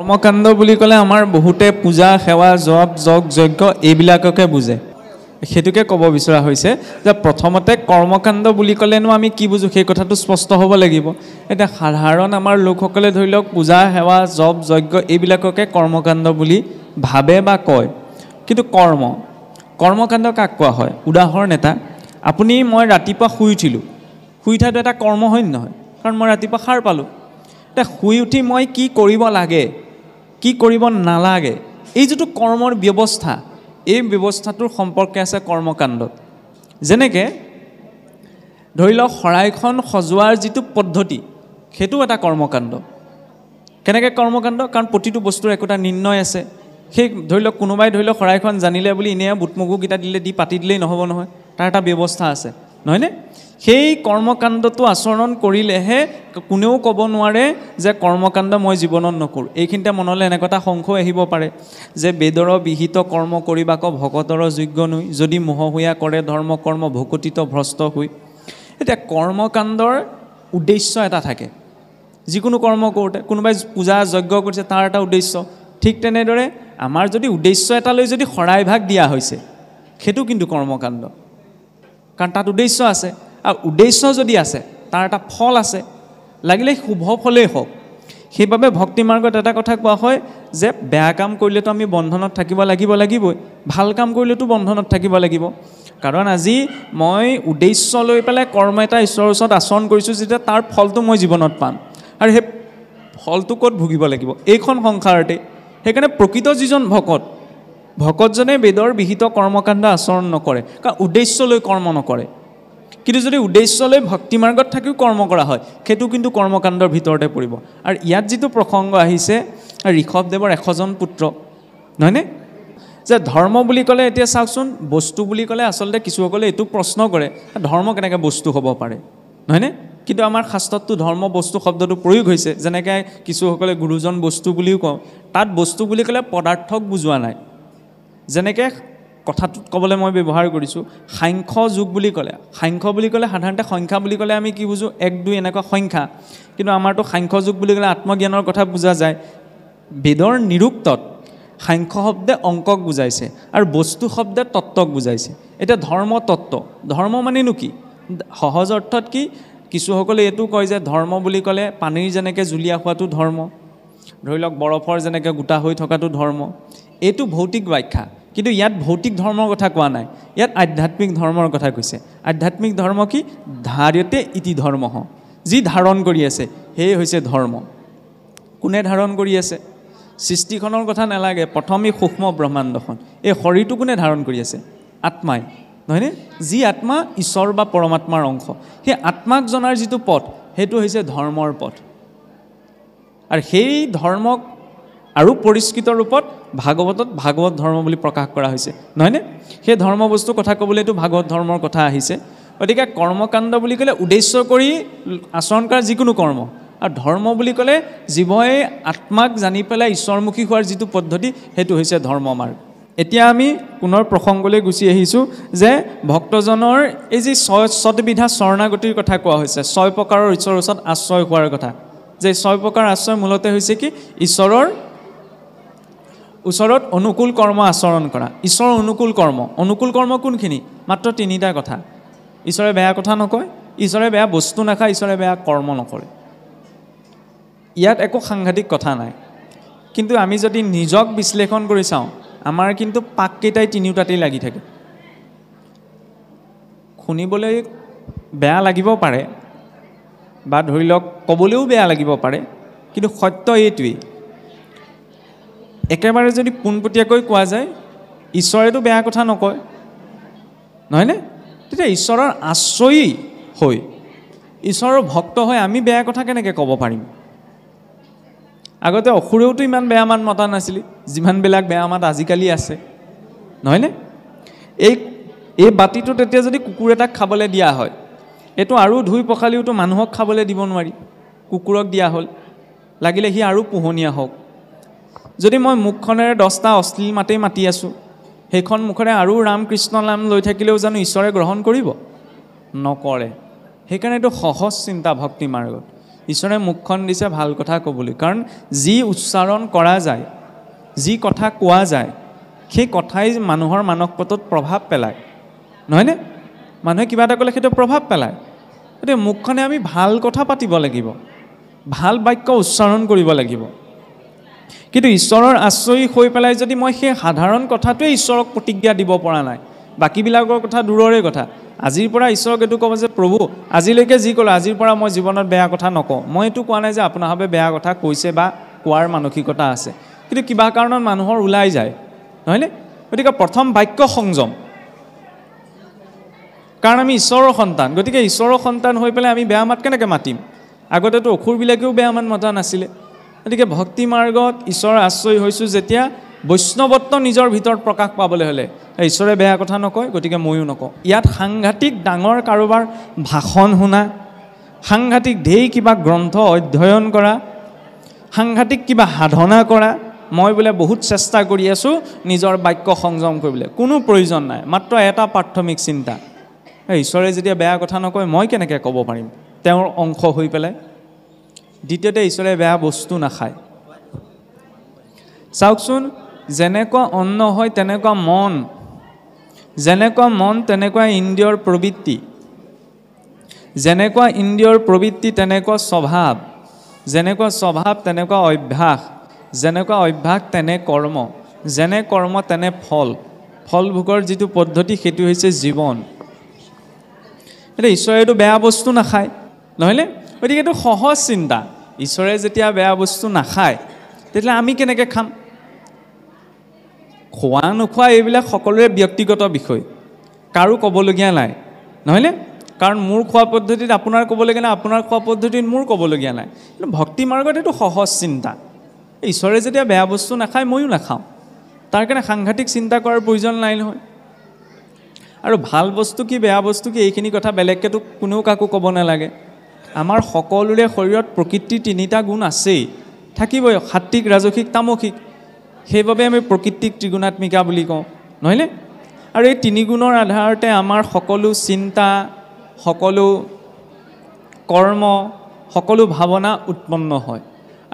কৰ্মকাণ্ড বুলি ক'লে আমাৰ বহুতে পূজা সেৱা জপ যগ যজ্ঞ এইবিলাককে বুজে সেতুকে ক'ব বিচৰা হৈছে যে প্ৰথমতে কৰ্মকাণ্ড বুলি ক'লেনো আমি কি বুজো সেই কথাটো স্পষ্ট হ'ব লাগিব এটা সাধাৰণ আমাৰ লোকসকলে ধৰি লওক পূজা সেৱা জপ যজ্ঞ এইবিলাককে কৰ্মকাণ্ড বুলি ভাবে বা কয় কিন্তু কৰ্মকাণ্ড কাক কোৱা হয় উদাহৰণ এটা আপুনি মই ৰাতিপুৱা শুই উঠিলোঁ শুই উঠাটো এটা কৰ্ম হয় নহয় কাৰণ মই ৰাতিপুৱা সাৰ পালোঁ এটা শুই উঠি মই কি কৰিব লাগে কি কৰিব নালাগে এই যেটো কৰ্মৰ ব্যৱস্থা এই ব্যৱস্থাটোৰ সম্পৰ্কে আছে কৰ্মকাণ্ডত যেনেকে ধৰি লওক শৰাইখন সজোৱাৰ যেটো পদ্ধতি হেতু এটা কৰ্মকাণ্ড কেনেকে কৰ্মকাণ্ড কাৰণ প্ৰতিটো বস্তুৰ একটা নিৰ্ণয় আছে সেই ধৰি লওক কোনোবাই ধৰি লওক শৰাইখন জানিলে বুলি ইনে বুটমগু কিটা দিলে দি পাতি দিলেই নহব নহয় তাৰ এটা ব্যৱস্থা আছে নহয়নে সেই কৰ্মকাণ্ডটো আচৰণ কৰিলেহে কোনেও ক'ব নোৱাৰে যে কৰ্মকাণ্ড মই জীৱনত নকৰো এইখিনতে মনলে এনেকটা সংশয় আহিব পাৰে যে বেদৰ বিহিত কৰ্ম কৰিবাক ভকতৰ যোগ্য নৈ যদি মোহহুয়া কৰে ধৰ্ম কৰ্ম ভকতিত ভ্ৰষ্ট হৈ এটা কৰ্মকাণ্ডৰ উদ্দেশ্য এটা থাকে যিকোনো কৰ্ম কৰোতে কোনোবাই পূজা যজ্ঞ কৰিছে তাৰ এটা উদ্দেশ্য ঠিক তেনেদৰে আমাৰ যদি উদ্দেশ্য এটা লৈ যদি শৰাই ভাগ দিয়া হৈছে হেতু কিন্তু কৰ্মকাণ্ড কাৰণ তাত উদ্দেশ্য আছে আৰু উদ্দেশ্য যদি আছে তাৰ এটা ফল আছে লাগিলে শুভ ফলেই হোক সেইভাবে ভক্তি মাৰ্গত এটা কথা কোৱা হয় যে বেয়া কাম কৰিলেতো আমি বন্ধনত থাকিব লাগিবই ভাল কাম কৰিলেতো বন্ধনত থাকিব লাগিব কাৰণ আজি মই উদ্দেশ্য লৈ পেলাই কৰ্ম এটা ঈশ্বৰৰ ওচৰত আচৰণ কৰিছো যেটা তাৰ ফলটো মই জীৱনত পাম আৰু হে ফলটো ক'ত ভুগিব লাগিব এইখন সংসাৰতে সেইকাৰণে প্ৰকৃত যিজন ভকতজনে বেদৰ বিহিত কৰ্মকাণ্ড আচৰণ নকৰে কাৰণ উদ্দেশ্য লৈ কৰ্ম নকৰে কিন্তু যদি উদ্দেশ্য লৈ ভক্তি মাৰ্গত থাকিও কৰ্ম কৰা হয় হেতু কিন্তু কৰ্মকাণ্ডৰ ভিতৰতে পৰিব আৰু ইয়াত যেটো প্ৰসংগ আহিছে ঋষভদেৱৰ 100 জন পুত্ৰ নহয়নে যে ধৰ্ম বুলি ক'লে এতিয়া চাওকচোন বস্তু বুলি ক'লে আসলতে কিছুসকলে এটো প্ৰশ্ন কৰে ধৰ্ম কেনেকৈ বস্তু হ'ব পাৰে নহয়নে কিন্তু আমাৰ শাস্ত্ৰতটো ধৰ্ম বস্তু শব্দটো প্ৰয়োগ হৈছে যেনেকৈ কিছুসকলে গুৰুজন বস্তু বুলিও কয় তাত বস্তু বুলি ক'লে পদাৰ্থক বুজোৱা নাই যেনেকৈ কথাটো ক'বলৈ মই ব্যৱহাৰ কৰিছো সাংখ্য যুগ বুলি ক'লে সাধাৰণতে সংখ্যা বুলি ক'লে আমি কি বুজো 1 2 এনেকুৱা সংখ্যা কিন্তু আমাৰটো সাংখ্য যুগ বুলি ক'লে আত্মজ্ঞানৰ কথা বুজা যায় বেদৰ নিৰুক্তত সাংখ্য শব্দে অংকক বুজাইছে আৰু বস্তু শব্দে তত্ত্বক বুজাইছে এটা ধৰ্ম তত্ত্ব ধৰ্ম মানেনো কি সহজ অৰ্থত কি কিছুসকলে এটো কয় যে ধৰ্ম বুলি ক'লে পানীৰ যেনেকৈ জুলিয়া হোৱাটো ধৰ্ম ধৰি লওক বৰফৰ যেনেকৈ গোটা হৈ থকাটো ধৰ্ম এটো ভৌতিক ব্যাখ্যা কিন্তু ইয়াত ভৌতিক ধৰ্মৰ কথা কোৱা নাই ইয়াত আধ্যাত্মিক ধৰ্মৰ কথা কৈছে আধ্যাত্মিক ধৰ্ম কি ধাৰ্যতে ইতি ধৰ্মঃ যি ধাৰণ কৰি আছে হেই হৈছে ধৰ্ম কোনে ধাৰণ কৰি আছে সৃষ্টিখনৰ কথা নালাগে প্ৰথমে সূক্ষ্ম ব্ৰহ্মাণ্ডখন এই শৰীৰটো কোনে ধাৰণ কৰি আছে আত্মাই নহয়নে যি আত্মা ঈশ্বৰ বা পৰমাত্মাৰ অংশ সেই আত্মাক জনাৰ যেটো পথ হেতু হৈছে ধৰ্মৰ পথ আৰু সেই ধৰ্মক আৰু পৰিষ্কৃত ৰূপত ভাগৱতত ভাগৱত ধৰ্ম বুলি প্ৰকাশ কৰা হৈছে নহয়নে সেই ধৰ্ম বস্তু কথা ক'বলৈতো ভাগৱত ধৰ্মৰ কথা আহিছে গতিকে কৰ্মকাণ্ড বুলি ক'লে উদ্দেশ্য কৰি আচৰণ কৰা যিকোনো কৰ্ম আৰু ধৰ্ম বুলি ক'লে জীৱই আত্মাক জানি পেলাই ঈশ্বৰমুখী হোৱাৰ যেটো পদ্ধতি হেতু হৈছে ধৰ্ম মাৰ্গ এতিয়া আমি পুনৰ প্ৰসংগলৈ গুচি আহিছো যে ভক্তজনৰ এই যে 6 বিধা শৰণাগতিৰ কথা কোৱা হৈছে 6 প্ৰকাৰৰ ঈশ্বৰৰ ওচৰত আশ্ৰয় হোৱাৰ কথা যে 6 প্ৰকাৰ আশ্ৰয় মূলতে হৈছে কি ঈশ্বৰৰ ওচৰত অনুকূল কৰ্ম আচৰণ কৰা ঈশ্বৰৰ অনুকূল কৰ্ম কোনখিনি মাত্ৰ 3টা কথা ঈশ্বৰে বেয়া কথা নকয় ঈশ্বৰে বেয়া বস্তু নাখায় ঈশ্বৰে বেয়া কৰ্ম নকৰে ইয়াত একো সাংঘাতিক কথা নাই কিন্তু আমি যদি নিজক বিশ্লেষণ কৰি চাওঁ আমাৰ কিন্তু পাককেইটাই তিনিওটাতেই লাগি থাকে শুনিবলৈ বেয়া লাগিব পাৰে বা ধৰি লওক ক'বলৈও বেয়া লাগিব পাৰে কিন্তু সত্য এইটোৱেই একেবাৰে যদি পোনপটীয়াকৈ কোৱা যায় ঈশ্বৰেতো বেয়া কথা নকয় নহয়নে তেতিয়া ঈশ্বৰৰ আশ্ৰয়ী হৈ ঈশ্বৰৰ ভক্ত হৈ আমি বেয়া কথা কেনেকৈ ক'ব পাৰিম আগতে অসুৰেওতো ইমান বেয়া মান মতা নাছিল যিমানবিলাক বেয়া মাত আজিকালি আছে নহয়নে এই বাতিটো তেতিয়া যদি কুকুৰ এটাক খাবলৈ দিয়া হয় এটো আৰু ধুই পখালিওতো মানুহক খাবলৈ দিব নোৱাৰি কুকুৰক দিয়া হ'ল লাগিলে সি আৰু পোহনীয়া হওক যদি মই মুখখনেৰে 10টা অশ্লীল মাতেই মাতি আছো সেইখন মুখৰে আৰু ৰাম কৃষ্ণ নাম লৈ থাকিলেও জানো ঈশ্বৰে গ্ৰহণ কৰিব নকৰে সেইকাৰণে এটো সহজ চিন্তা ভক্তি মাৰ্গত ঈশ্বৰে মুখখন দিছে ভাল কথা ক'বলৈ, কাৰণ যি উচ্চাৰণ কৰা যায়, যি কথা কোৱা যায়, সেই কথাই মানুহৰ মানসপটত প্ৰভাৱ পেলায়, নহয়নে? মানুহে কিবা এটা ক'লে সেইটো প্ৰভাৱ পেলায়। গতিকে মুখখনে আমি ভাল কথা পাতিব লাগিব, ভাল বাক্য উচ্চাৰণ কৰিব লাগিব। কিন্তু ঈশ্বৰৰ আশ্ৰয়ী হৈ পেলাই যদি মই সেই সাধাৰণ কথাটোৱে ঈশ্বৰক প্ৰতিজ্ঞা দিব পৰা নাই, বাকীবিলাকৰ কথা দূৰৰে কথা, আজিৰ পৰা ঈশ্বৰক এইটো ক'ব যে প্ৰভু আজিলৈকে যি ক'লোঁ, আজিৰ পৰা মই জীৱনত বেয়া কথা নকওঁ। মই এইটো কোৱা নাই যে আপোনাৰ বাবে বেয়া কথা কৈছে বা কোৱাৰ মানসিকতা আছে, কিন্তু কিবা কাৰণত মানুহৰ ওলাই যায়, নহয়নে? গতিকে প্ৰথম বাক্য সংযম, কাৰণ আমি ঈশ্বৰৰ সন্তান। গতিকে ঈশ্বৰৰ সন্তান হৈ পেলাই আমি বেয়া মাত কেনেকৈ মাতিম? আগতেতো অসুৰবিলাকেও বেয়া মাত মতা নাছিলে। গতিকে ভক্তি মাৰ্গত ঈশ্বৰৰ আশ্ৰয় হৈছোঁ যেতিয়া, বৈষ্ণৱত্ব নিজৰ ভিতৰত প্ৰকাশ পাবলৈ হ'লে ঈশ্বৰে বেয়া কথা নকয়, গতিকে ময়ো নকওঁ। ইয়াত সাংঘাতিক ডাঙৰ কাৰোবাৰ ভাষণ শুনা, সাংঘাতিক ঢেৰ কিবা গ্ৰন্থ অধ্যয়ন কৰা, সাংঘাতিক কিবা সাধনা কৰা, মই বোলে বহুত চেষ্টা কৰি আছোঁ নিজৰ বাক্য সংযম কৰিবলৈ, কোনো প্ৰয়োজন নাই। মাত্ৰ এটা প্ৰাথমিক চিন্তা, ঈশ্বৰে যেতিয়া বেয়া কথা নকয় মই কেনেকৈ ক'ব পাৰিম তেওঁৰ অংশ হৈ পেলাই। দ্বিতীয়তে, ঈশ্বৰে বেয়া বস্তু নাখায়। চাওকচোন, যেনেকুৱা অন্ন হয় তেনেকুৱা মন, যেনেকুৱা মন তেনেকুৱা ইন্দ্ৰিয়ৰ প্ৰবৃত্তি, যেনেকুৱা ইন্দ্ৰিয়ৰ প্ৰবৃত্তি তেনেকুৱা স্বভাৱ, যেনেকুৱা স্বভাৱ তেনেকুৱা অভ্যাস, যেনেকুৱা অভ্যাস তেনে কৰ্ম, যেনে কৰ্ম তেনে ফল, ফল ভোগৰ যিটো পদ্ধতি সেইটো হৈছে জীৱন। এতিয়া ঈশ্বৰেতো বেয়া বস্তু নাখায়, নহয়নে? গতিকে এইটো সহজ চিন্তা, ঈশ্বৰে যেতিয়া বেয়া বস্তু নাখায় তেতিয়াহ'লে আমি কেনেকৈ খাম? খোৱা নোখোৱা এইবিলাক সকলোৰে ব্যক্তিগত বিষয়, কাৰো ক'বলগীয়া নাই, নহয়নে? কাৰণ মোৰ খোৱা পদ্ধতিত আপোনাৰ ক'বলগীয়া নাই, আপোনাৰ খোৱা পদ্ধতিত মোৰ ক'বলগীয়া নাই। কিন্তু ভক্তি মাৰ্গত এইটো সহজ চিন্তা, ঈশ্বৰে যেতিয়া বেয়া বস্তু নাখায় ময়ো নাখাওঁ, তাৰ কাৰণে সাংঘাতিক চিন্তা কৰাৰ প্ৰয়োজন নাই নহয়। আৰু ভাল বস্তু কি বেয়া বস্তু কি এইখিনি কথা বেলেগকেতো কোনেও কাকো ক'ব নালাগে। আমাৰ সকলোৰে শৰীৰত প্ৰকৃতিৰ তিনিটা গুণ আছেই, থাকিবই, সাত্বিক, ৰাজসিক, তামসিক। সেইবাবে আমি প্ৰকৃতিক ত্ৰিগুণাত্মিকা বুলি কওঁ, নহয়নে? আৰু এই তিনি গুণৰ আধাৰতে আমাৰ সকলো চিন্তা, সকলো কৰ্ম, সকলো ভাৱনা উৎপন্ন হয়।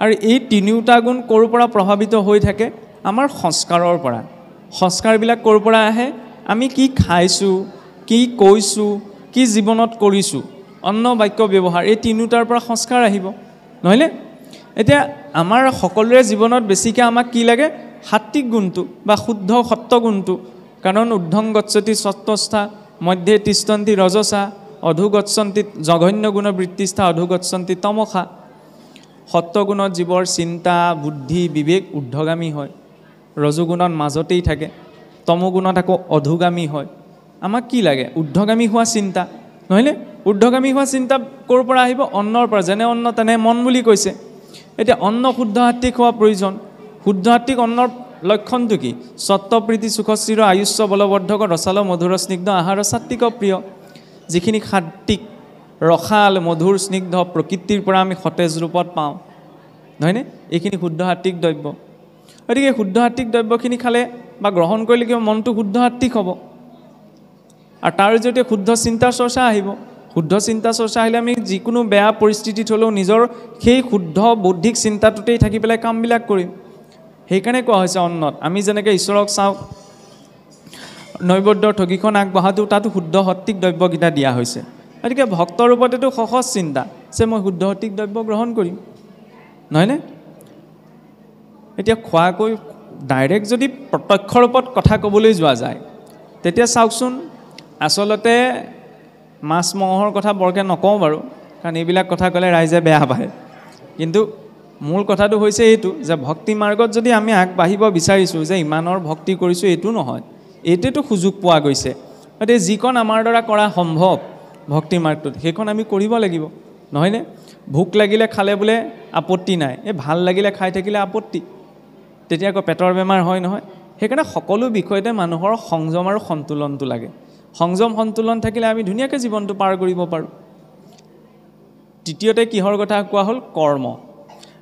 আৰু এই তিনিওটা গুণ ক'ৰ পৰা প্ৰভাৱিত হৈ থাকে? আমাৰ সংস্কাৰৰ পৰা। সংস্কাৰবিলাক ক'ৰ পৰা আহে? আমি কি খাইছোঁ, কি কৈছোঁ, কি জীৱনত কৰিছোঁ, অন্ন বাক্য ব্যৱহাৰ, এই তিনিওটাৰ পৰা সংস্কাৰ আহিব, নহয়নে? এতিয়া আমাৰ সকলোৰে জীৱনত বেছিকৈ আমাক কি লাগে? সাত্বিক গুণটো বা শুদ্ধ সত্য গুণটো। কাৰণ ঊৰ্ধ্বং গচ্ছতি সত্ত্বস্থা, মধ্যে তিষ্ঠন্তি ৰজসা, অধোগচ্ছন্তি জঘন্য গুণ বৃত্তিস্থা, অধোগচ্ছন্তি তমসা। সত্যগুণত জীৱৰ চিন্তা, বুদ্ধি, বিবেক ঊৰ্ধ্বগামী হয়, ৰজোগুণত মাজতেই থাকে, তমোগুণত আকৌ অধোগামী হয়। আমাক কি লাগে? ঊৰ্ধ্বগামী হোৱা চিন্তা, নহয়নে? ঊৰ্ধ্বগামী হোৱা চিন্তা ক'ৰ পৰা আহিব? অন্নৰ পৰা। যেনে অন্ন তেনে মন বুলি কৈছে। এতিয়া অন্ন শুদ্ধ সাত্বিক হোৱা প্ৰয়োজন। শুদ্ধ সাত্বিক অন্নৰ লক্ষণটো কি? সত্ত্বপ্ৰীতি সুখস্থিৰ আয়ুষ্য বলবৰ্ধক ৰসাল মধুৰ স্নিগ্ধ আহাৰ সাত্বিক প্ৰিয়। যিখিনি সাত্বিক, ৰসাল, মধুৰ, স্নিগ্ধ প্ৰকৃতিৰ পৰা আমি সতেজ ৰূপত পাওঁ, নহয়নে? এইখিনি শুদ্ধ সাত্বিক দ্ৰব্য। গতিকে শুদ্ধ সাত্বিক দ্ৰব্যখিনি খালে বা গ্ৰহণ কৰিলে কিবা মনটো শুদ্ধ সাত্বিক হ'ব, আৰু তাৰ জৰিয়তে শুদ্ধ চিন্তা চৰ্চা আহিব। শুদ্ধ চিন্তা চৰ্চা আহিলে আমি যিকোনো বেয়া পৰিস্থিতিত হ'লেও নিজৰ সেই শুদ্ধ বৌদ্ধিক চিন্তাটোতেই থাকি পেলাই কামবিলাক কৰিম। সেইকাৰণে কোৱা হৈছে অন্নত আমি যেনেকৈ ঈশ্বৰক চাওঁ, নৈবদ্যৰ ঠগীখন আগবঢ়াটো তাতো শুদ্ধ সাত্বিক দ্ৰব্যকেইটা দিয়া হৈছে। গতিকে ভক্তৰ ৰূপতেতো সহজ চিন্তা যে মই শুদ্ধ সাত্বিক দ্ৰব্য গ্ৰহণ কৰিম, নহয়নে? এতিয়া খোৱাকৈ ডাইৰেক্ট যদি প্ৰত্যক্ষ ৰূপত কথা ক'বলৈ যোৱা যায়, তেতিয়া চাওকচোন, আচলতে মাছ মঙহৰ কথা বৰকৈ নকওঁ বাৰু, কাৰণ এইবিলাক কথা ক'লে ৰাইজে বেয়া পায়। কিন্তু মূল কথাটো হৈছে এইটো যে ভক্তি মাৰ্গত যদি আমি আগবাঢ়িব বিচাৰিছোঁ, যে ইমানৰ ভক্তি কৰিছোঁ এইটো নহয়, এইটোতো সুযোগ পোৱা গৈছে। গতিকে যিকণ আমাৰ দ্বাৰা কৰা সম্ভৱ ভক্তি মাৰ্গটোত সেইখন আমি কৰিব লাগিব, নহয়নে? ভোক লাগিলে খালে বোলে আপত্তি নাই, এই ভাল লাগিলে খাই থাকিলে আপত্তি, তেতিয়া আকৌ পেটৰ বেমাৰ হয় নহয়। সেইকাৰণে সকলো বিষয়তে মানুহৰ সংযম আৰু সন্তুলনটো লাগে। সংযম সন্তুলন থাকিলে আমি ধুনীয়াকৈ জীৱনটো পাৰ কৰিব পাৰোঁ। তৃতীয়তে কিহৰ কথা কোৱা হ'ল? কৰ্ম।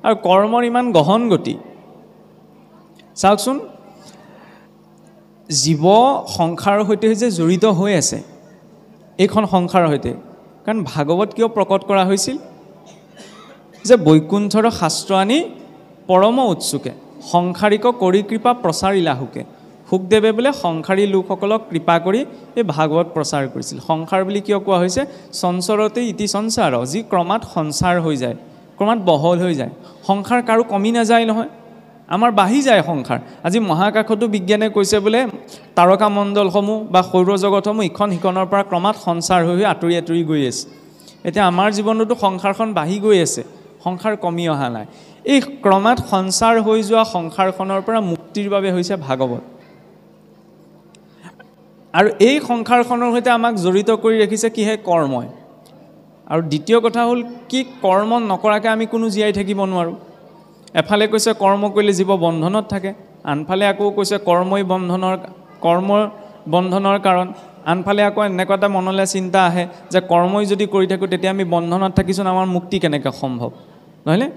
আৰু কৰ্মৰ ইমান গহন গতি। চাওকচোন, জীৱ সংসাৰৰ সৈতে যে জড়িত হৈ আছে, এইখন সংসাৰৰ সৈতে। কাৰণ ভাগৱত কিয় প্ৰকট কৰা হৈছিল? যে বৈকুণ্ঠৰ শাস্ত্ৰ আনি পৰম উৎসুকে সংসাৰিক কৰি কৃপা প্ৰচাৰিলাহুকে শুকদেৱে বোলে সংসাৰী লোকসকলক কৃপা কৰি এই ভাগৱত প্ৰচাৰ কৰিছিল সংসাৰ বুলি কিয় কোৱা হৈছে সংসাৰতে ইতি সংসাৰ যি ক্ৰমাৎ সংসাৰ হৈ যায় ক্ৰমাৎ বহল হৈ যায় সংসাৰ কাৰো কমি নাযায় নহয় আমাৰ বাঢ়ি যায় সংসাৰ আজি মহাকাশতো বিজ্ঞানে কৈছে বোলে তাৰকা মণ্ডলসমূহ বা সৌৰজগতসমূহ ইখন সিখনৰ পৰা ক্ৰমাৎ সংসাৰ হৈ আঁতৰি আঁতৰি গৈ আছে এতিয়া আমাৰ জীৱনতো সংসাৰখন বাঢ়ি গৈ আছে সংসাৰ কমি অহা নাই এই ক্ৰমাৎ সংসাৰ হৈ যোৱা সংসাৰখনৰ পৰা মুক্তিৰ বাবে হৈছে ভাগৱত আৰু এই সংসাৰখনৰ সৈতে আমাক জড়িত কৰি ৰাখিছে কিহে কৰ্মই আৰু দ্বিতীয় কথা হ'ল কি কৰ্ম নকৰাকৈ আমি কোনো জীয়াই থাকিব নোৱাৰোঁ এফালে কৈছে কৰ্ম কৰিলে জীৱ বন্ধনত থাকে আনফালে আকৌ কৈছে কৰ্মৰ বন্ধনৰ কাৰণ আনফালে আকৌ এনেকুৱা এটা মনলৈ চিন্তা আহে যে কৰ্মই যদি কৰি থাকোঁ তেতিয়া আমি বন্ধনত থাকিছোন আমাৰ মুক্তি কেনেকৈ সম্ভৱ নহয়নে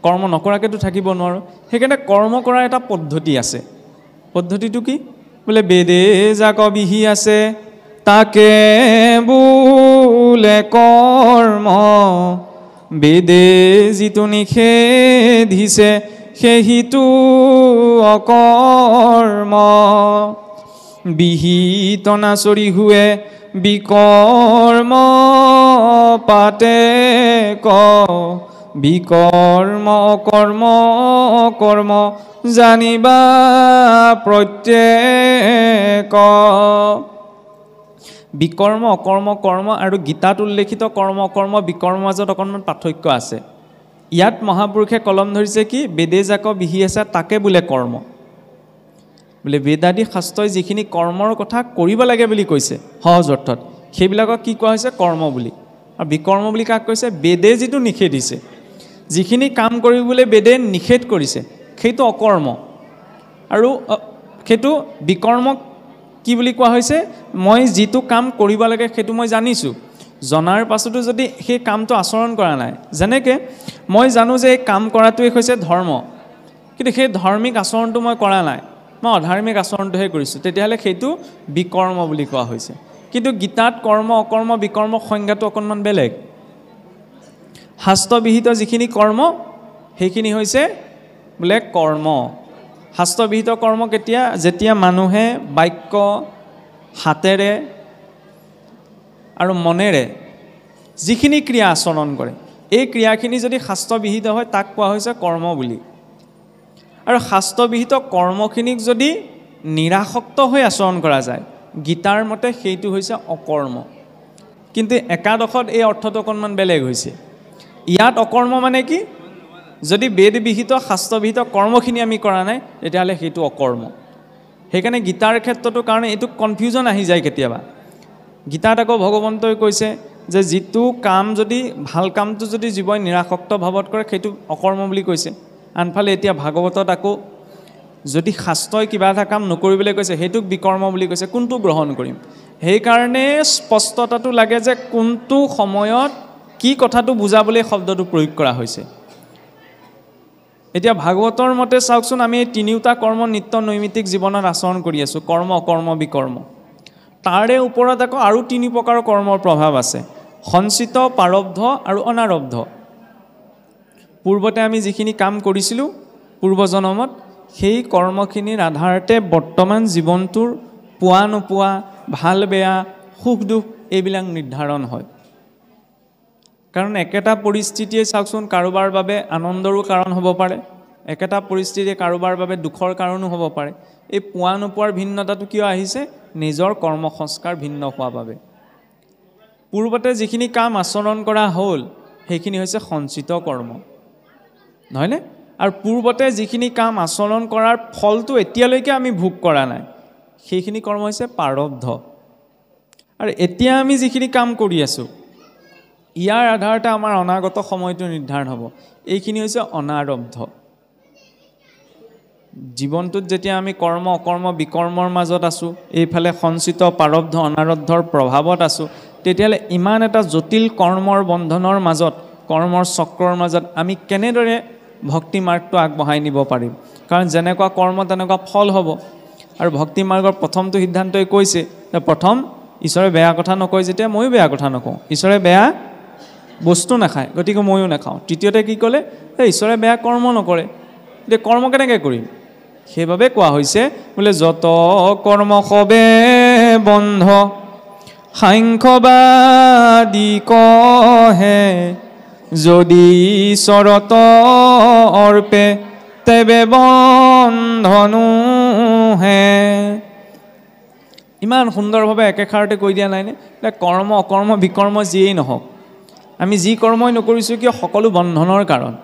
কৰ্ম নকৰাকৈতো থাকিব নোৱাৰোঁ সেইকাৰণে কৰ্ম কৰাৰ এটা পদ্ধতি আছে পদ্ধতিটো কি বোলে বেদে যাক বিহি আছে তাকে বোলে কৰ্ম বেদে যিটো নিষেধিছে সেইহিটো অকৰ্ম বিহিত নাচৰি হুৱে বিকৰ্ম পাতে ক বিকৰ্ম কৰ্ম কৰ্ম জানিবা প্ৰত্যেক বিকৰ্ম অকৰ্ম কৰ্ম আৰু গীতাত উল্লেখিত কৰ্ম অকৰ্ম বিকৰ্মৰ মাজত অকণমান পাৰ্থক্য আছে ইয়াত মহাপুৰুষে কলম ধৰিছে কি বেদে যাক বিহি আছে তাকে বোলে কৰ্ম বোলে বেদাদি শাস্ত্ৰই যিখিনি কৰ্মৰ কথা কৰিব লাগে বুলি কৈছে সহজ অৰ্থত সেইবিলাকক কি কোৱা হৈছে কৰ্ম বুলি আৰু বিকৰ্ম বুলি কাক কৈছে বেদে যিটো নিষেধিছে যিখিনি কাম কৰিবলৈ বেদে নিষেধ কৰিছে সেইটো অকৰ্ম আৰু সেইটো বিকৰ্মক কি বুলি কোৱা হৈছে মই যিটো কাম কৰিব লাগে সেইটো মই জানিছোঁ জনাৰ পাছতো যদি সেই কামটো আচৰণ কৰা নাই যেনেকৈ মই জানো যে এই কাম কৰাটোৱে হৈছে ধৰ্ম কিন্তু সেই ধাৰ্মিক আচৰণটো মই কৰা নাই মই অধাৰ্মিক আচৰণটোহে কৰিছোঁ তেতিয়াহ'লে সেইটো বিকৰ্ম বুলি কোৱা হৈছে কিন্তু গীতাত কৰ্ম অকৰ্ম বিকৰ্ম সংজ্ঞাটো অকণমান বেলেগ শাস্ত্ৰবিহিত যিখিনি কৰ্ম সেইখিনি হৈছে বোলে কৰ্ম শাস্ত্ৰবিহিত কৰ্ম কেতিয়া যেতিয়া মানুহে বাক্য হাতেৰে আৰু মনেৰে যিখিনি ক্ৰিয়া আচৰণ কৰে এই ক্ৰিয়াখিনি যদি শাস্ত্ৰবিহিত হয় তাক কোৱা হৈছে কৰ্ম বুলি আৰু শাস্ত্ৰবিহিত কৰ্মখিনিক যদি নিৰাসক্ত হৈ আচৰণ কৰা যায় গীতাৰ মতে সেইটো হৈছে অকৰ্ম কিন্তু একাদশত এই অৰ্থটো অকণমান বেলেগ হৈছে ইয়াত অকৰ্ম মানে কি যদি বেদবিহিত শাস্ত্ৰবিহিত কৰ্মখিনি আমি কৰা নাই তেতিয়াহ'লে সেইটো অকৰ্ম সেইকাৰণে গীতাৰ ক্ষেত্ৰতো কাৰণে এইটো কনফিউজন আহি যায় কেতিয়াবা গীতাত আকৌ ভগৱন্তই কৈছে যে যিটো কাম যদি ভাল কামটো যদি জীৱই নিৰাসক্ত ভাৱত কৰে সেইটো অকৰ্ম বুলি কৈছে আনফালে এতিয়া ভাগৱতত আকৌ যদি শাস্ত্ৰই কিবা এটা কাম নকৰিবলৈ কৈছে সেইটোক বিকৰ্ম বুলি কৈছে কোনটো গ্ৰহণ কৰিম সেইকাৰণে স্পষ্টতাটো লাগে যে কোনটো সময়ত কি কথাটো বুজাবলৈ শব্দটো প্ৰয়োগ কৰা হৈছে এতিয়া ভাগৱতৰ মতে চাওকচোন আমি এই তিনিওটা কৰ্ম নিত্য নৈমিত্তিক জীৱনত আচৰণ কৰি আছোঁ কৰ্ম অকৰ্ম বিকৰ্ম তাৰে ওপৰত আকৌ আৰু তিনি প্ৰকাৰৰ কৰ্মৰ প্ৰভাৱ আছে সঞ্চিত প্ৰাৰব্ধ আৰু অনাৰব্ধ পূৰ্বতে আমি যিখিনি কাম কৰিছিলোঁ পূৰ্বজনমত সেই কৰ্মখিনিৰ আধাৰতে বৰ্তমান জীৱনটোৰ পোৱা নোপোৱা ভাল বেয়া সুখ দুখ এইবিলাক নিৰ্ধাৰণ হয় কাৰণ একেটা পৰিস্থিতিয়ে চাওকচোন কাৰোবাৰ বাবে আনন্দৰো কাৰণ হ'ব পাৰে একেটা পৰিস্থিতিয়ে কাৰোবাৰ বাবে দুখৰ কাৰণো হ'ব পাৰে এই পোৱা নোপোৱাৰ ভিন্নতাটো কিয় আহিছে নিজৰ কৰ্ম সংস্কাৰ ভিন্ন হোৱাৰ বাবে পূৰ্বতে যিখিনি কাম আচৰণ কৰা হ'ল সেইখিনি হৈছে সঞ্চিত কৰ্ম নহয়নে আৰু পূৰ্বতে যিখিনি কাম আচৰণ কৰাৰ ফলটো এতিয়ালৈকে আমি ভোগ কৰা নাই সেইখিনি কৰ্ম হৈছে প্ৰাৰব্ধ আৰু এতিয়া আমি যিখিনি কাম কৰি আছোঁ ইয়াৰ আধাৰতে আমাৰ অনাগত সময়টো নিৰ্ধাৰণ হ'ব এইখিনি হৈছে অনাৰব্ধ জীৱনটোত যেতিয়া আমি কৰ্ম অকৰ্ম বিকৰ্মৰ মাজত আছোঁ এইফালে সঞ্চিত প্ৰাৰব্ধ অনাৰব্ধৰ প্ৰভাৱত আছোঁ তেতিয়াহ'লে ইমান এটা জটিল কৰ্মৰ বন্ধনৰ মাজত কৰ্মৰ চক্ৰৰ মাজত আমি কেনেদৰে ভক্তি মাৰ্গটো আগবঢ়াই নিব পাৰিম কাৰণ যেনেকুৱা কৰ্ম তেনেকুৱা ফল হ'ব আৰু ভক্তি মাৰ্গৰ প্ৰথমটো সিদ্ধান্তই কৈছে যে প্ৰথম ঈশ্বৰে বেয়া কথা নকয় যেতিয়া ময়ো বেয়া কথা নকওঁ ঈশ্বৰে বেয়া বস্তু নাখায়, গতিকে ময়ো নাখাওঁ। তৃতীয়তে কি ক'লে, ঈশ্বৰে বেয়া কৰ্ম নকৰে, এতিয়া কৰ্ম কেনেকৈ কৰিম? সেইবাবে কোৱা হৈছে বোলে যত কৰ্ম সবে বন্ধ সাংখ্যবাদী কহে, যদি ঈশ্বৰত অৰ্পে তেবে বন্ধনো হে। ইমান সুন্দৰভাৱে একেষাৰতে কৈ দিয়া নাইনে? কৰ্ম অকৰ্ম বিকৰ্ম যিয়েই নহওক, আমি যি কৰ্মই নকৰিছোঁ কিয় সকলো বন্ধনৰ কাৰণ।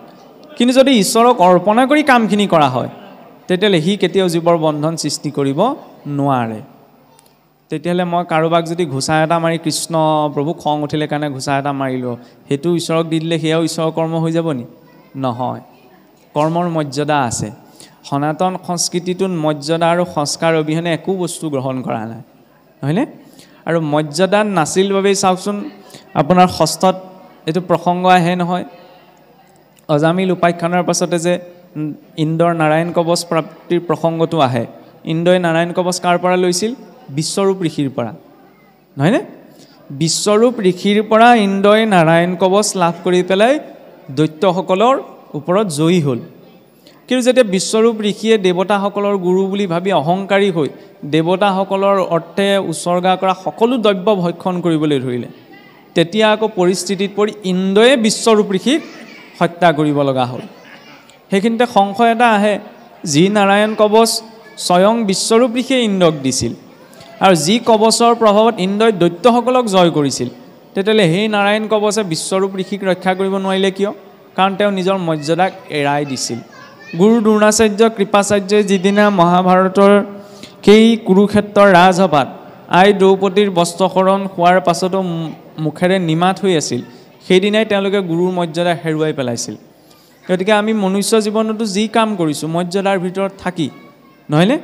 কিন্তু যদি ঈশ্বৰক অৰ্পণা কৰি কামখিনি কৰা হয়, তেতিয়াহ'লে সি কেতিয়াও জীৱৰ বন্ধন সৃষ্টি কৰিব নোৱাৰে। তেতিয়াহ'লে মই কাৰোবাক যদি ঘোচা এটা মাৰি, কৃষ্ণ প্ৰভু খং উঠিলে কাৰণে ঘোচা এটা মাৰিলোঁ, সেইটো ঈশ্বৰক দি দিলে সেয়াও ঈশ্বৰৰ কৰ্ম হৈ যাব নি? নহয়, কৰ্মৰ মৰ্যাদা আছে। সনাতন সংস্কৃতিটোত মৰ্যাদা আৰু সংস্কাৰ অবিহনে একো বস্তু গ্ৰহণ কৰা নাই, নহয়নে? আৰু মৰ্যাদা নাছিল বাবেই চাওকচোন আপোনাৰ ষষ্ঠত এইটো প্ৰসংগ আহে নহয়, অজামিল উপাখ্যানৰ পাছতে যে ইন্দ্ৰৰ নাৰায়ণ কৱচ প্ৰাপ্তিৰ প্ৰসংগটো আহে। ইন্দ্ৰই নাৰায়ণ কৱচ কাৰ পৰা লৈছিল? বিশ্বৰূপ ঋষিৰ পৰা, নহয়নে? বিশ্বৰূপ ঋষিৰ পৰা ইন্দ্ৰই নাৰায়ণ কৱচ লাভ কৰি পেলাই দৈত্যসকলৰ ওপৰত জয়ী হ'ল। কিন্তু যেতিয়া বিশ্বৰূপ ঋষিয়ে দেৱতাসকলৰ গুৰু বুলি ভাবি অহংকাৰী হৈ দেৱতাসকলৰ অৰ্থে উৎসৰ্গা কৰা সকলো দ্ৰব্য ভক্ষণ কৰিবলৈ ধৰিলে, তেতিয়া আকৌ পৰিস্থিতিত পৰি ইন্দ্ৰয়ে বিশ্বৰূপ ঋষিক হত্যা কৰিব লগা হ'ল। সেইখিনিতে সংশয় এটা আহে, যি নাৰায়ণ কৱচ স্বয়ং বিশ্বৰূপ ঋষিয়ে ইন্দ্ৰক দিছিল, আৰু যি কৱচৰ প্ৰভাৱত ইন্দ্ৰই দৈত্যসকলক জয় কৰিছিল, তেতিয়াহ'লে সেই নাৰায়ণ কৱচে বিশ্বৰূপ ঋষিক ৰক্ষা কৰিব নোৱাৰিলে কিয়? কাৰণ তেওঁ নিজৰ মৰ্যাদাক এৰাই দিছিল। গুৰু দ্ৰোণাচাৰ্য কৃপাচাৰ্যই যিদিনা মহাভাৰতৰ সেই কুৰুক্ষেত্ৰৰ ৰাজসভাত আই দ্ৰৌপদীৰ বস্ত্ৰহৰণ হোৱাৰ পাছতো মুখেৰে নিমাত হৈ আছিল, সেইদিনাই তেওঁলোকে গুৰুৰ মৰ্যাদা হেৰুৱাই পেলাইছিল। গতিকে আমি মনুষ্য জীৱনতো যি কাম কৰিছোঁ মৰ্যাদাৰ ভিতৰত থাকি, নহয়নে?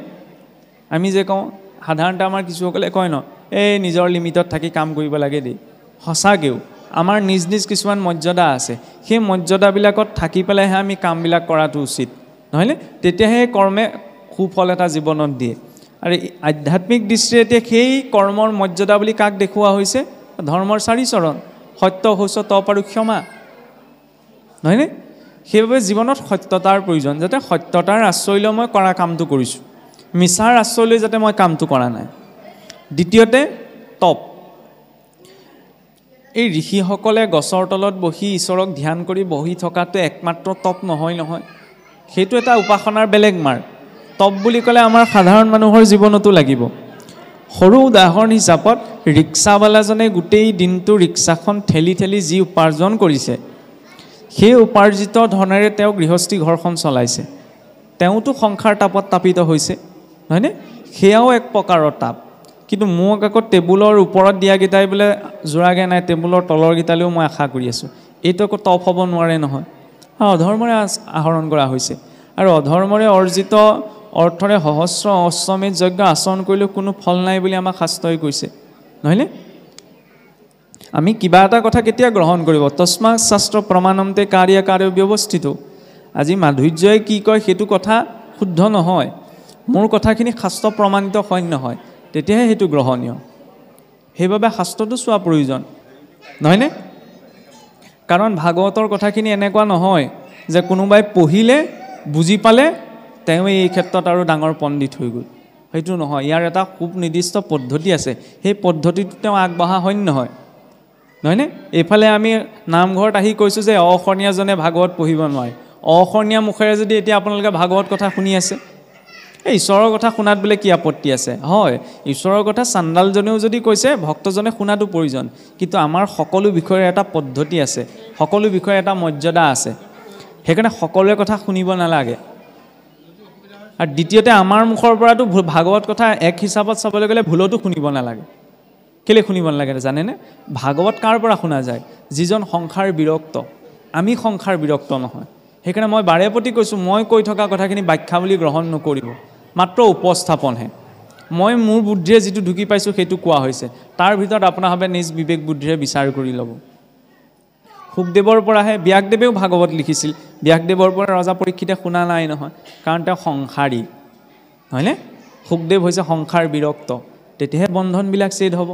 আমি যে কওঁ সাধাৰণতে আমাৰ কিছুসকলে কয় ন, এই নিজৰ লিমিটত থাকি কাম কৰিব লাগে দেই। সঁচাকৈও আমাৰ নিজ নিজ কিছুমান মৰ্যাদা আছে, সেই মৰ্যাদাবিলাকত থাকি পেলাইহে আমি কামবিলাক কৰাটো উচিত, নহয়নে? তেতিয়াহে কৰ্মে সুফল এটা জীৱনত দিয়ে। আৰু আধ্যাত্মিক দৃষ্টিৰে এতিয়া সেই কৰ্মৰ মৰ্যাদা বুলি কাক দেখুওৱা হৈছে? ধৰ্মৰ 4 চৰণ, সত্য শৌচ তপ আৰু ক্ষমা, নহয়নে? সেইবাবে জীৱনত সত্যতাৰ প্ৰয়োজন, যাতে সত্যতাৰ আশ্ৰয় লৈ মই কৰা কামটো কৰিছোঁ, মিছাৰ আশ্ৰয় লৈ যাতে মই কামটো কৰা নাই। দ্বিতীয়তে তপ। এই ঋষিসকলে গছৰ তলত বহি ঈশ্বৰক ধ্যান কৰি বহি থকাটো একমাত্ৰ তপ নহয়, সেইটো এটা উপাসনাৰ বেলেগ মাৰ। তপ বুলি ক'লে আমাৰ সাধাৰণ মানুহৰ জীৱনতো লাগিব। সৰু উদাহৰণ হিচাপত ৰিক্সাৱালাজনে গোটেই দিনটো ৰিক্সাখন ঠেলি ঠেলি যি উপাৰ্জন কৰিছে, সেই উপাৰ্জিত ধনেৰে তেওঁ গৃহস্থী ঘৰখন চলাইছে, তেওঁতো সংসাৰ তাপত তাপিত হৈছে, নহয়নে? সেয়াও এক প্ৰকাৰৰ তাপ। কিন্তু মোক আকৌ টেবুলৰ ওপৰত দিয়াকেইটাই বোলে জোৰাগে নাই, টেবুলৰ তলৰ কেইটালেও মই আশা কৰি আছোঁ, এইটো আকৌ তপ হ'ব নোৱাৰে নহয়। অধৰ্মৰে আহৰণ কৰা হৈছে, আৰু অধৰ্মৰে অৰ্জিত অৰ্থৰে সহস্ৰ অশ্বমেধ যজ্ঞ আচৰণ কৰিলেও কোনো ফল নাই বুলি আমাক শাস্ত্ৰই কৈছে, নহয়নে? আমি কিবা এটা কথা কেতিয়া গ্ৰহণ কৰিব? তস্মাৎ শাস্ত্ৰ প্ৰমাণন্তে কাৰ্য ব্যৱস্থিত। আজি মাধুৰ্যই কি কয় সেইটো কথা শুদ্ধ নহয়, মোৰ কথাখিনি শাস্ত্ৰ প্ৰমাণিত হয় নহয়, তেতিয়াহে সেইটো গ্ৰহণীয়। সেইবাবে শাস্ত্ৰটো চোৱা প্ৰয়োজন, নহয়নে? কাৰণ ভাগৱতৰ কথাখিনি এনেকুৱা নহয় যে কোনোবাই পঢ়িলে বুজি পালে তেওঁ এই ক্ষেত্ৰত আৰু ডাঙৰ পণ্ডিত হৈ গ'ল, সেইটো নহয়। ইয়াৰ এটা খুব নিৰ্দিষ্ট পদ্ধতি আছে, সেই পদ্ধতিটো তেওঁ আগবঢ়া হয় নহয়, নহয়নে? এইফালে আমি নামঘৰত আহি কৈছোঁ যে অসমীয়াজনে ভাগৱত পঢ়িব নোৱাৰে, অসমীয়া মুখেৰে যদি এতিয়া আপোনালোকে ভাগৱত কথা শুনি আছে, এই ঈশ্বৰৰ কথা শুনাত বোলে কি আপত্তি আছে? হয়, ঈশ্বৰৰ কথা চাণ্ডালজনেও যদি কৈছে ভক্তজনে শুনাটো প্ৰয়োজন, কিন্তু আমাৰ সকলো বিষয়ৰ এটা পদ্ধতি আছে, সকলো বিষয়ৰ এটা মৰ্যাদা আছে, সেইকাৰণে সকলোৱে কথা শুনিব নালাগে। আৰু দ্বিতীয়তে আমাৰ মুখৰ পৰাতো ভাগৱত কথা এক হিচাপত চাবলৈ গ'লে ভুলতো শুনিব নালাগে। কেলৈ শুনিব নালাগে জানেনে? ভাগৱত কাৰ পৰা শুনা যায়? যিজন সংসাৰ বিৰক্ত। আমি সংসাৰ বিৰক্ত নহয়, সেইকাৰণে মই বাৰে প্ৰতি কৈছোঁ, মই কৈ থকা কথাখিনি ব্যাখ্যা বুলি গ্ৰহণ নকৰিব, মাত্ৰ উপস্থাপনহে। মই মোৰ বুদ্ধিৰে যিটো ঢুকি পাইছোঁ সেইটো কোৱা হৈছে, তাৰ ভিতৰত আপোনাৰভাৱে নিজ বিবেক বুদ্ধিৰে বিচাৰ কৰি ল'ব। শুকদেৱৰ পৰাহে ব্যাসদেৱেও ভাগৱত লিখিছিল, ব্যাসদেৱৰ পৰা ৰজা পৰীক্ষিতে শুনা নাই নহয়, কাৰণ তেওঁ সংসাৰী, হয়নে? শুকদেৱ হৈছে সংসাৰ বিৰক্ত, তেতিয়াহে বন্ধনবিলাক ছেদ হ'ব।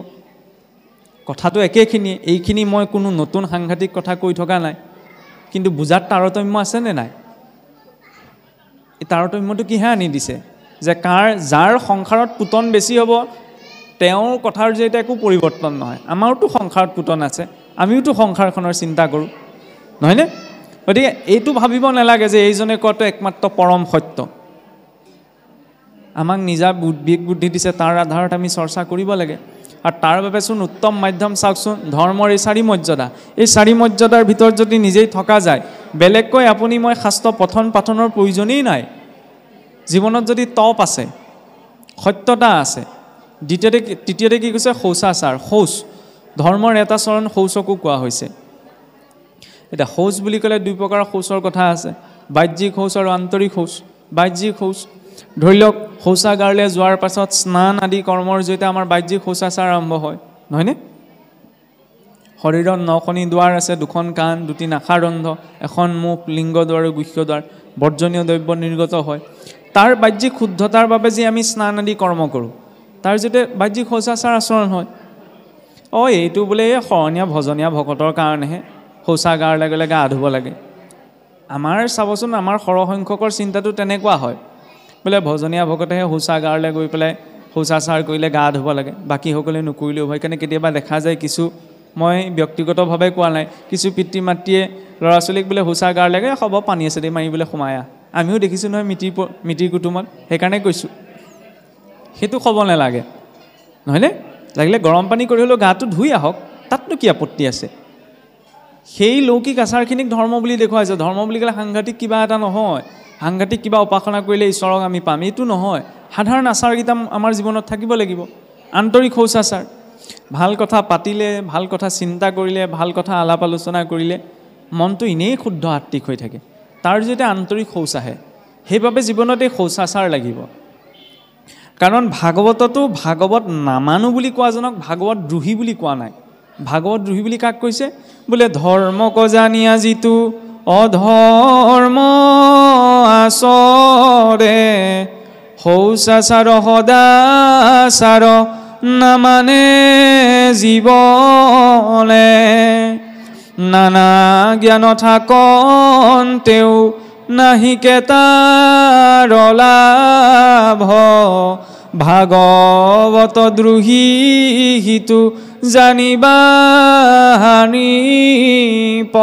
কথাটো একেখিনি, এইখিনি মই কোনো নতুন সাংঘাতিক কথা কৈ থকা নাই, কিন্তু বুজাত তাৰতম্য আছেনে নাই? এই তাৰতম্যটো কিহে আনি দিছে যে যাৰ সংসাৰত পুতন বেছি হ'ব তেওঁৰ কথাৰ জৰিয়তে একো পৰিৱৰ্তন নহয়। আমাৰোতো সংসাৰত পুতন আছে, আমিওতো সংসাৰখনৰ চিন্তা কৰোঁ, নহয়নে? গতিকে এইটো ভাবিব নালাগে যে এইজনে কোৱাটো একমাত্ৰ পৰম সত্য। আমাক নিজা বিবেক বুদ্ধি দিছে, তাৰ আধাৰত আমি চৰ্চা কৰিব লাগে। আৰু তাৰ বাবেচোন উত্তম মাধ্যম চাওকচোন, ধৰ্মৰ এই 4 মৰ্যাদা। এই 4 মৰ্যাদাৰ ভিতৰত যদি নিজেই থকা যায়, বেলেগকৈ আপুনি মই শাস্ত্ৰ পঠন পাঠনৰ প্ৰয়োজনেই নাই। জীৱনত যদি তপ আছে, সত্যতা আছে। তৃতীয়তে কি কৈছে? শৌচাচাৰ, শৌচ। ধৰ্মৰ এটা চৰণ শৌচকো কোৱা হৈছে। এতিয়া শৌচ বুলি ক'লে 2 প্ৰকাৰৰ শৌচৰ কথা আছে, বাহ্যিক শৌচ আৰু আন্তৰিক শৌচ। বাহ্যিক শৌচ ধৰি লওক, শৌচাগাৰলৈ যোৱাৰ পাছত স্নান আদি কৰ্মৰ জৰিয়তে আমাৰ বাহ্যিক শৌচাচাৰ আৰম্ভ হয়, নহয়নে? শৰীৰত 9খনি দুৱাৰ আছে, 2খন কাণ, 2টি নাসাৰন্ধ, 1খন মুখ, লিংগ দ্বাৰ আৰু গুহ্য দ্বাৰ, বৰ্জনীয় দ্ৰব্য নিৰ্গত হয়। তাৰ বাহ্যিক শুদ্ধতাৰ বাবে যে আমি স্নান আদি কৰ্ম কৰোঁ, তাৰ জৰিয়তে বাহ্যিক শৌচাচাৰ আচৰণ হয়। এইটো বোলে শৰণীয়া ভজনীয়া ভকতৰ কাৰণেহে শৌচাগাৰলৈ গ'লে গা ধুব লাগে। আমাৰ চাবচোন, আমাৰ সৰহসংখ্যকৰ চিন্তাটো তেনেকুৱা হয়, বোলে ভজনীয়া ভকতেহে শৌচাগাৰলৈ গৈ পেলাই শৌচাচাৰ কৰিলে গা ধুব লাগে, বাকীসকলে নকৰিলেও হয়। সেইকাৰণে কেতিয়াবা দেখা যায় কিছু, মই ব্যক্তিগতভাৱে কোৱা নাই, কিছু পিতৃ মাতৃয়ে ল'ৰা ছোৱালীক বোলে শৌচাগাৰ লাগে, হ'ব পানী আছে দে মাৰিবলৈ সোমাই আহ। আমিও দেখিছোঁ নহয় মিতিৰ কুটুমত, সেইকাৰণে কৈছোঁ সেইটো ক'ব নালাগে, নহয়নে? লাগিলে গৰম পানী কৰি হ'লেও গাটো ধুই আহক, তাতনো কি আপত্তি আছে? সেই লৌকিক আচাৰখিনিক ধৰ্ম বুলি দেখুৱাইছে। ধৰ্ম বুলি ক'লে সাংঘাতিক কিবা এটা নহয়, সাংঘাতিক কিবা উপাসনা কৰিলে ঈশ্বৰক আমি পাম, এইটো নহয়। সাধাৰণ আচাৰকেইটা আমাৰ জীৱনত থাকিব লাগিব। আন্তৰিক শৌচাচাৰ, ভাল কথা পাতিলে, ভাল কথা চিন্তা কৰিলে, ভাল কথা আলাপ আলোচনা কৰিলে মনটো এনেই শুদ্ধ আত্মিক হৈ থাকে, তাৰ জৰিয়তে আন্তৰিক শৌচ আহে। সেইবাবে জীৱনত এই শৌচাচাৰ লাগিব। কাৰণ ভাগৱততো ভাগৱত নামানো বুলি কোৱাজনক ভাগৱত দ্ৰোহী বুলি কোৱা নাই। ভাগৱত দ্ৰোহী বুলি কাক কৈছে? বোলে ধৰ্মক জানিয়া যিটো অধৰ্ম আচৰে, শৌচাচাৰ সদাচাৰ নামানে জীৱনে, নানা জ্ঞান থাকন তেওঁ নাহিকে তাৰ লাভ, ভাগৱত দ্ৰোহী সিটো জানিবা হানিপ।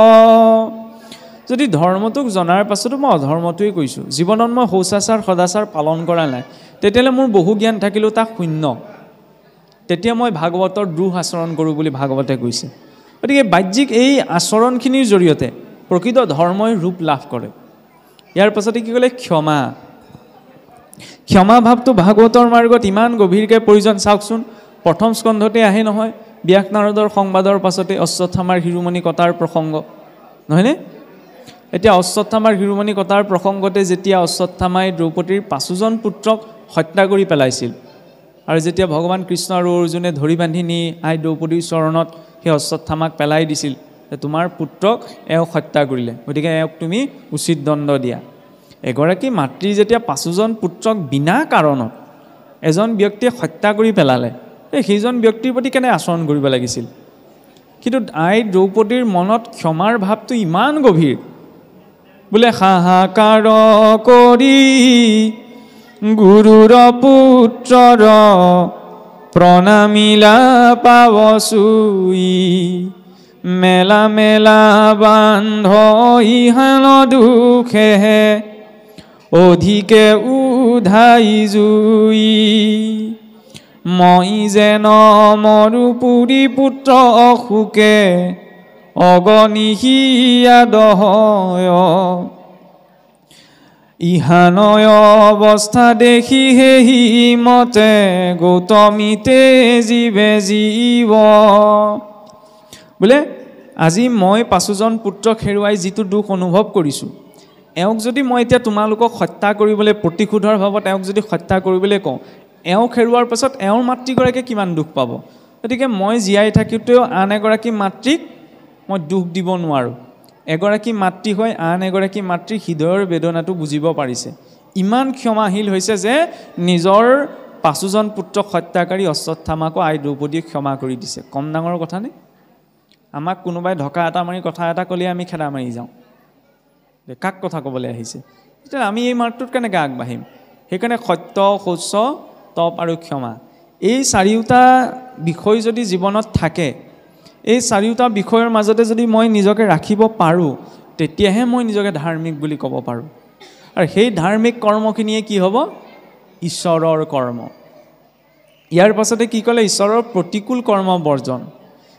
যদি ধৰ্মটোক জনাৰ পাছতো মই অধৰ্মটোৱেই কৈছোঁ, জীৱনত মই শৌচাচাৰ সদাচাৰ পালন কৰা নাই, তেতিয়াহ'লে মোৰ বহু জ্ঞান থাকিলেও তাক শূন্য, তেতিয়া মই ভাগৱতৰ দ্ৰোহ আচৰণ কৰোঁ বুলি ভাগৱতে কৈছে। গতিকে বাহ্যিক এই আচৰণখিনিৰ জৰিয়তে প্ৰকৃত ধৰ্মই ৰূপ লাভ কৰে। ইয়াৰ পাছতে কি ক'লে? ক্ষমা। ক্ষমা ভাৱটো ভাগৱতৰ মাৰ্গত ইমান গভীৰকৈ প্ৰয়োজন। চাওকচোন, প্ৰথম স্কন্ধতে আহে নহয়, ব্যাস নাৰদৰ সংবাদৰ পাছতে অশ্বত্থামাৰ শিৰোমণি কটাৰ প্ৰসংগ, নহয়নে? এতিয়া অশ্বত্থামাৰ শিৰোমণি কটাৰ প্ৰসংগতে যেতিয়া অশ্বত্থামাই দ্ৰৌপদীৰ 5জন পুত্ৰক হত্যা কৰি পেলাইছিল, আৰু যেতিয়া ভগৱান কৃষ্ণ আৰু অৰ্জুনে ধৰি বান্ধি নি আই দ্ৰৌপদীৰ চৰণত সেই অশ্বত্থামাক পেলাই দিছিল, তোমাৰ পুত্ৰক এওঁক হত্যা কৰিলে, গতিকে এওঁক তুমি উচিত দণ্ড দিয়া। এগৰাকী মাতৃৰ যেতিয়া 5জন পুত্ৰক বিনা কাৰণত এজন ব্যক্তিয়ে হত্যা কৰি পেলালে, সেইজন ব্যক্তিৰ প্ৰতি কেনে আচৰণ কৰিব লাগিছিল? কিন্তু আই দ্ৰৌপদীৰ মনত ক্ষমাৰ ভাৱটো ইমান গভীৰ, বোলে হাহাকাৰ কৰি গুৰুৰ পুত্ৰৰ প্ৰণামিলা পাৱচুই, মেলা মেলা বান্ধ ইহান দুখেহে অধিকে উধাই জুই, মই যেন মৰু পুৰী পুত্ৰ অসুকে অগনিহিয়া দহয়, ইহানয় অৱস্থা দেখি হেহি মতে গৌতমীতে জীৱে জীৱ। বোলে আজি মই 5জন পুত্ৰক হেৰুৱাই যিটো দুখ অনুভৱ কৰিছোঁ, এওঁক যদি মই এতিয়া তোমালোকক হত্যা কৰিবলৈ প্ৰতিশোধৰ ভাৱত এওঁক যদি হত্যা কৰিবলৈ কওঁ, এওঁক হেৰুৱাৰ পাছত এওঁৰ মাতৃগৰাকীয়ে কিমান দুখ পাব। গতিকে মই জীয়াই থাকোঁতেও আন এগৰাকী মাতৃক মই দুখ দিব নোৱাৰোঁ। এগৰাকী মাতৃ হৈ আন এগৰাকী মাতৃৰ হৃদয়ৰ বেদনাটো বুজিব পাৰিছে, ইমান ক্ষমাশীল হৈছে যে নিজৰ 5জন পুত্ৰক হত্যাকাৰী অশ্বত্থামাকো আই দ্ৰৌপদীক ক্ষমা কৰি দিছে। কম ডাঙৰ কথা নে? আমাক কোনোবাই ঢকা এটা মাৰি কথা এটা ক'লে আমি খেদা মাৰি যাওঁ, কাক কথা ক'বলৈ আহিছে? তেতিয়া আমি এই মাৰ্গটোত কেনেকৈ আগবাঢ়িম? সেইকাৰণে সত্য, শৌচ, তপ আৰু ক্ষমা, এই 4টা বিষয় যদি জীৱনত থাকে, এই 4টা বিষয়ৰ মাজতে যদি মই নিজকে ৰাখিব পাৰোঁ, তেতিয়াহে মই নিজকে ধাৰ্মিক বুলি ক'ব পাৰোঁ। আৰু সেই ধাৰ্মিক কৰ্মখিনিয়ে কি হ'ব? ঈশ্বৰৰ কৰ্ম। ইয়াৰ পাছতে কি ক'লে? ঈশ্বৰৰ প্ৰতিকূল কৰ্ম বৰ্জন।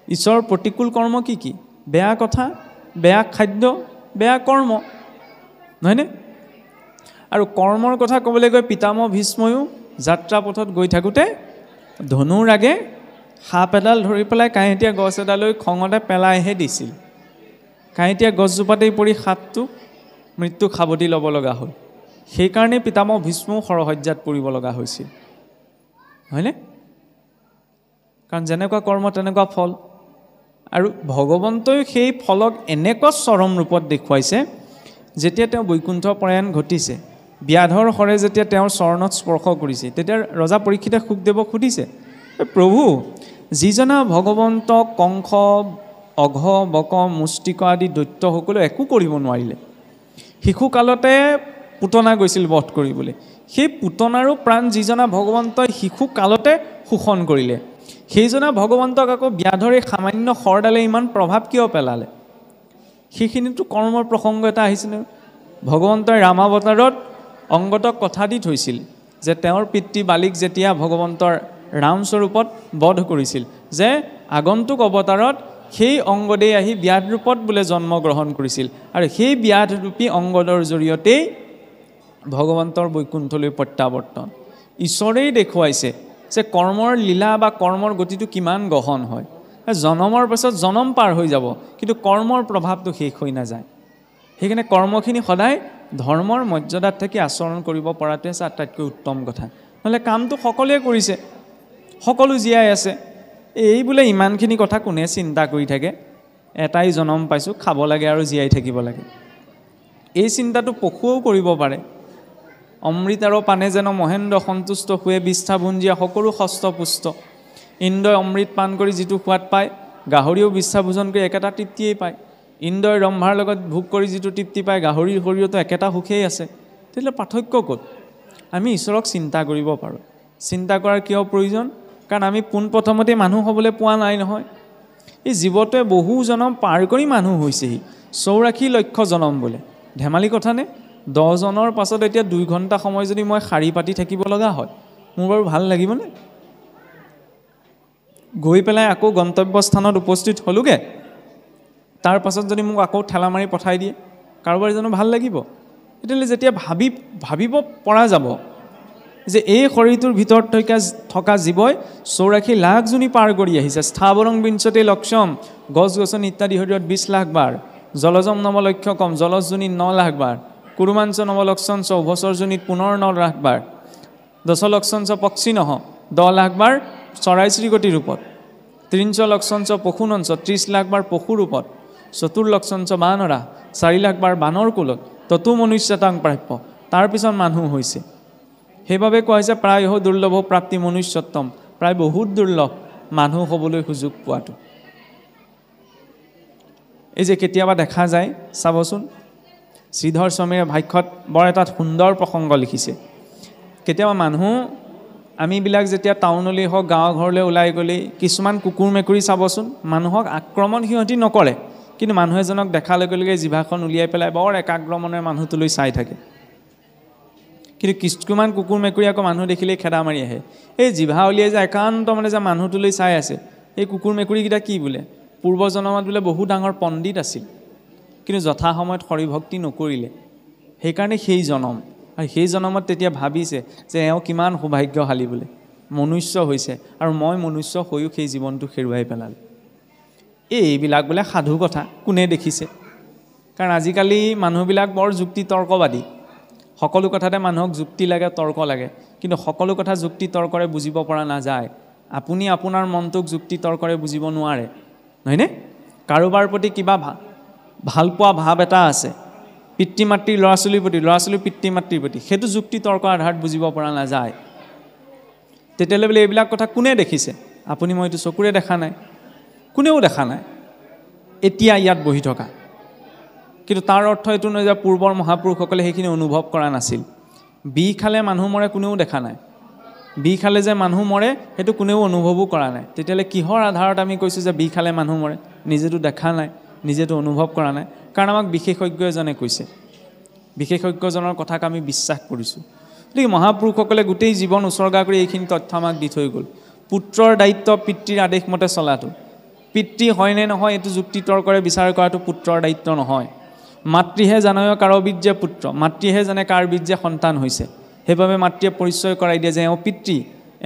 ঈশ্বৰৰ প্ৰতিকূল কৰ্ম কি কি? বেয়া কথা, বেয়া খাদ্য, বেয়া কৰ্ম, নহয়নে? আৰু কৰ্মৰ কথা ক'বলৈ গৈ পিতামহ ভীষ্ময়ো যাত্ৰা পথত গৈ থাকোঁতে ধনুৰ আগে সাপ এডাল ধৰি পেলাই কাঁইটীয়া গছ এডালৈ খঙতে পেলাইহে দিছিল। কাঁইটীয়া গছজোপাতেই পৰি সাপটো মৃত্যুক সাৱটি ল'ব লগা হ'ল। সেইকাৰণে পিতামহ ভীষ্মও সৰহজ্যাত পৰিব লগা হৈছিল, হয়নে? কাৰণ যেনেকুৱা কৰ্ম তেনেকুৱা ফল। আৰু ভগৱন্তই সেই ফলক এনেকুৱা চৰম ৰূপত দেখুৱাইছে, যেতিয়া তেওঁ বৈকুণ্ঠ প্ৰয়াণ ঘটিছে, ব্যাধৰ শৰে যেতিয়া তেওঁৰ চৰণত স্পৰ্শ কৰিছে, তেতিয়া ৰজা পৰীক্ষিতে শুকদেৱক সুধিছে, প্ৰভু, যিজনা ভগৱন্ত কংস, অঘ, বক, মুষ্টিক আদি দৈত্যসকলে একো কৰিব নোৱাৰিলে, শিশুকালতে পুতনা গৈছিল বধ কৰিবলৈ, সেই পুতনাৰো প্ৰাণ যিজনা ভগৱন্তই শিশুকালতে শোষণ কৰিলে, সেইজনা ভগৱন্তক আকৌ ব্যাধৰ এই সামান্য শৰডালে ইমান প্ৰভাৱ কিয় পেলালে? সেইখিনিতো কৰ্মৰ প্ৰসংগ এটা আহিছিলে। ভগৱন্তই ৰামাৱতাৰত অংগদক কথা দি থৈছিল যে তেওঁৰ পিতৃ বালিক যেতিয়া ভগৱন্তৰ ৰামস্বৰূপত বধ কৰিছিল, যে আগন্তুক অৱতাৰত সেই অংগদেই আহি ব্যাধ ৰূপত বোলে জন্মগ্ৰহণ কৰিছিল, আৰু সেই ব্যাধৰূপী অংগদৰ জৰিয়তেই ভগৱন্তৰ বৈকুণ্ঠলৈ প্ৰত্যাৱৰ্তন। ঈশ্বৰেই দেখুৱাইছে যে কৰ্মৰ লীলা বা কৰ্মৰ গতিটো কিমান গহন হয়। জনমৰ পাছত জনম পাৰ হৈ যাব, কিন্তু কৰ্মৰ প্ৰভাৱটো শেষ হৈ নাযায়। সেইকাৰণে কৰ্মখিনি সদায় ধৰ্মৰ মৰ্যাদাত থাকি আচৰণ কৰিব পৰাটোৱে আছে আটাইতকৈ উত্তম কথা। নহ'লে কামটো সকলোৱে কৰিছে, সকলো জীয়াই আছে, এই বোলে ইমানখিনি কথা কোনে চিন্তা কৰি থাকে? এটাই জনম পাইছোঁ, খাব লাগে আৰু জীয়াই থাকিব লাগে। এই চিন্তাটো পশুৱেও কৰিব পাৰে। অমৃত আৰু পানে যেন মহেন্দ্ৰ সন্তুষ্ট শুৱে, বিষ্ঠা ভুঞ্জীয়া সকলো হস্তপুষ্ট। ইন্দ্ৰই অমৃত পান কৰি যিটো সোৱাদ পায়, গাহৰিও বিষ্ঠা ভোজন কৰি একেটা তৃপ্তিয়েই পায়। ইন্দ্ৰই ৰম্ভাৰ লগত ভোগ কৰি যিটো তৃপ্তি পায়, গাহৰিৰ শৰীৰতো একেটা সুখেই আছে। তেতিয়াহ'লে পাৰ্থক্য ক'ত? আমি ঈশ্বৰক চিন্তা কৰিব পাৰোঁ। চিন্তা কৰাৰ কিয় প্ৰয়োজন? কাৰণ আমি পোনপ্ৰথমতে মানুহ হ'বলৈ পোৱা নাই নহয়। এই জীৱটোৱে বহু জনম পাৰ কৰি মানুহ হৈছেহি, 84 লক্ষ জনম বোলে। ধেমালি কথানে? 10 জনৰ পাছত এতিয়া 2 ঘণ্টা সময় যদি মই শাৰী পাতি থাকিব লগা হয়, মোৰ বাৰু ভাল লাগিবনে? গৈ পেলাই আকৌ গন্তব্যস্থানত উপস্থিত হ'লোগৈ, তাৰ পাছত যদি মোক আকৌ ঠেলা মাৰি পঠাই দিয়ে, কাৰোবাৰ জানো ভাল লাগিব? তেতিয়াহ'লে যেতিয়া ভাবিব পৰা যাব যে এই শৰীৰটোৰ ভিতৰত থকা জীৱই 84 লাখ জনী পাৰ কৰি আহিছে। স্থাবৰং বিঞ্চতে লক্ষম, গছ গছনি ইত্যাদি শৰীৰত 20 লাখ বাৰ, জলজম নৱলক্ষকম, জলজ জনীত 9 লাখ বাৰ, কুৰুমাঞ্চ নৱলক্ষঞ্চ, উভচৰ জনীত পুনৰ 9 লাখ বাৰ, দশলক্ষঞ্চ পক্ষী নহ 10 লাখ বাৰ চৰাই চিৰিকটি ৰূপত, ত্ৰিঞ্চ লক্ষঞ্চ পশুনঞ্চ 30 লাখ বাৰ পশু ৰূপত, চতুৰ্লক্ষঞ্চ বানৰা 4 লাখ বাৰ বানৰ কুলত, ততো মনুষ্যতাং প্ৰাপ্য, তাৰপিছত মানুহ হৈছে। সেইবাবে কোৱা হৈছে প্ৰায় দুৰ্লভ প্ৰাপ্তি মনুষ্যত্তম, প্ৰায় বহুত দুৰ্লভ মানুহ হ'বলৈ সুযোগ পোৱাটো। এই যে কেতিয়াবা দেখা যায়, চাবচোন, শ্ৰীধৰ স্বামীয়ে ভাষ্যত বৰ এটা সুন্দৰ প্ৰসংগ লিখিছে। কেতিয়াবা মানুহ আমিবিলাক যেতিয়া টাউনলৈ হওক গাঁও ঘৰলৈ ওলাই গ'লেই কিছুমান কুকুৰ মেকুৰী চাবচোন, মানুহক আক্ৰমণ সিহঁতি নকৰে, কিন্তু মানুহ এজনক দেখাৰ লগে লগে জিভাখন উলিয়াই পেলাই বৰ একাগ্ৰমণে মানুহটোলৈ চাই থাকে। কিন্তু কিছুমান কুকুৰ মেকুৰী আকৌ মানুহ দেখিলেই খেদা মাৰি আহে। এই জিভা উলিয়াই যে একান্ত মানে যে মানুহটোলৈ চাই আছে, এই কুকুৰ মেকুৰীকেইটা কি বোলে? পূৰ্বজন্মত বোলে বহু ডাঙৰ পণ্ডিত আছিল, কিন্তু যথা সময়ত হৰিভক্তি নকৰিলে, সেইকাৰণে সেই জনম। আৰু সেই জনমত তেতিয়া ভাবিছে যে এওঁ কিমান সৌভাগ্যশালী বোলে, মনুষ্য হৈছে, আৰু মই মনুষ্য হৈও সেই জীৱনটো হেৰুৱাই পেলালে। এইবিলাক বোলে সাধু কথা, কোনে দেখিছে? কাৰণ আজিকালি মানুহবিলাক বৰ যুক্তি তৰ্কবাদী। সকলো কথাতে মানুহক যুক্তি লাগে, তৰ্ক লাগে, কিন্তু সকলো কথা যুক্তি তৰ্কৰে বুজিব পৰা নাযায়। আপুনি আপোনাৰ মনটোক যুক্তি তৰ্কৰে বুজিব নোৱাৰে, নহয়নে? কাৰোবাৰ প্ৰতি কিবা ভাল পোৱা ভাৱ এটা আছে, পিতৃ মাতৃৰ ল'ৰা ছোৱালীৰ প্ৰতি, ল'ৰা ছোৱালীৰ পিতৃ মাতৃৰ প্ৰতি, সেইটো যুক্তি তৰ্কৰ আধাৰত বুজিব পৰা নাযায়। তেতিয়াহ'লে বোলে এইবিলাক কথা কোনে দেখিছে? আপুনি মইতো চকুৰে দেখা নাই, কোনেও দেখা নাই এতিয়া ইয়াত বহি থকা। কিন্তু তাৰ অৰ্থ এইটো নহয় যে পূৰ্বৰ মহাপুৰুষসকলে সেইখিনি অনুভৱ কৰা নাছিল। বিষ খালে মানুহ মৰে কোনেও দেখা নাই, বিষ খালে যে মানুহ মৰে সেইটো কোনেও অনুভৱো কৰা নাই। তেতিয়াহ'লে কিহৰ আধাৰত আমি কৈছোঁ যে বিষ খালে মানুহ মৰে? নিজেতো দেখা নাই, নিজেতো অনুভৱ কৰা নাই, কাৰণ আমাক বিশেষজ্ঞ এজনে কৈছে, বিশেষজ্ঞজনৰ কথাক আমি বিশ্বাস কৰিছোঁ। গতিকে মহাপুৰুষসকলে গোটেই জীৱন উচৰ্গা কৰি এইখিনি তথ্য আমাক দি থৈ গ'ল। পুত্ৰৰ দায়িত্ব পিতৃৰ আদেশ মতে চলাটো। পিতৃ হয়নে নহয় এইটো যুক্তি তৰ্কৰে বিচাৰ কৰাটো পুত্ৰৰ দায়িত্ব নহয়। মাতৃহে জানয় কাৰ বীৰ্যে পুত্ৰ, মাতৃহে জানে কাৰ বীৰ্যে সন্তান হৈছে। সেইবাবে মাতৃয়ে পৰিচয় কৰাই দিয়ে যে এওঁ পিতৃ,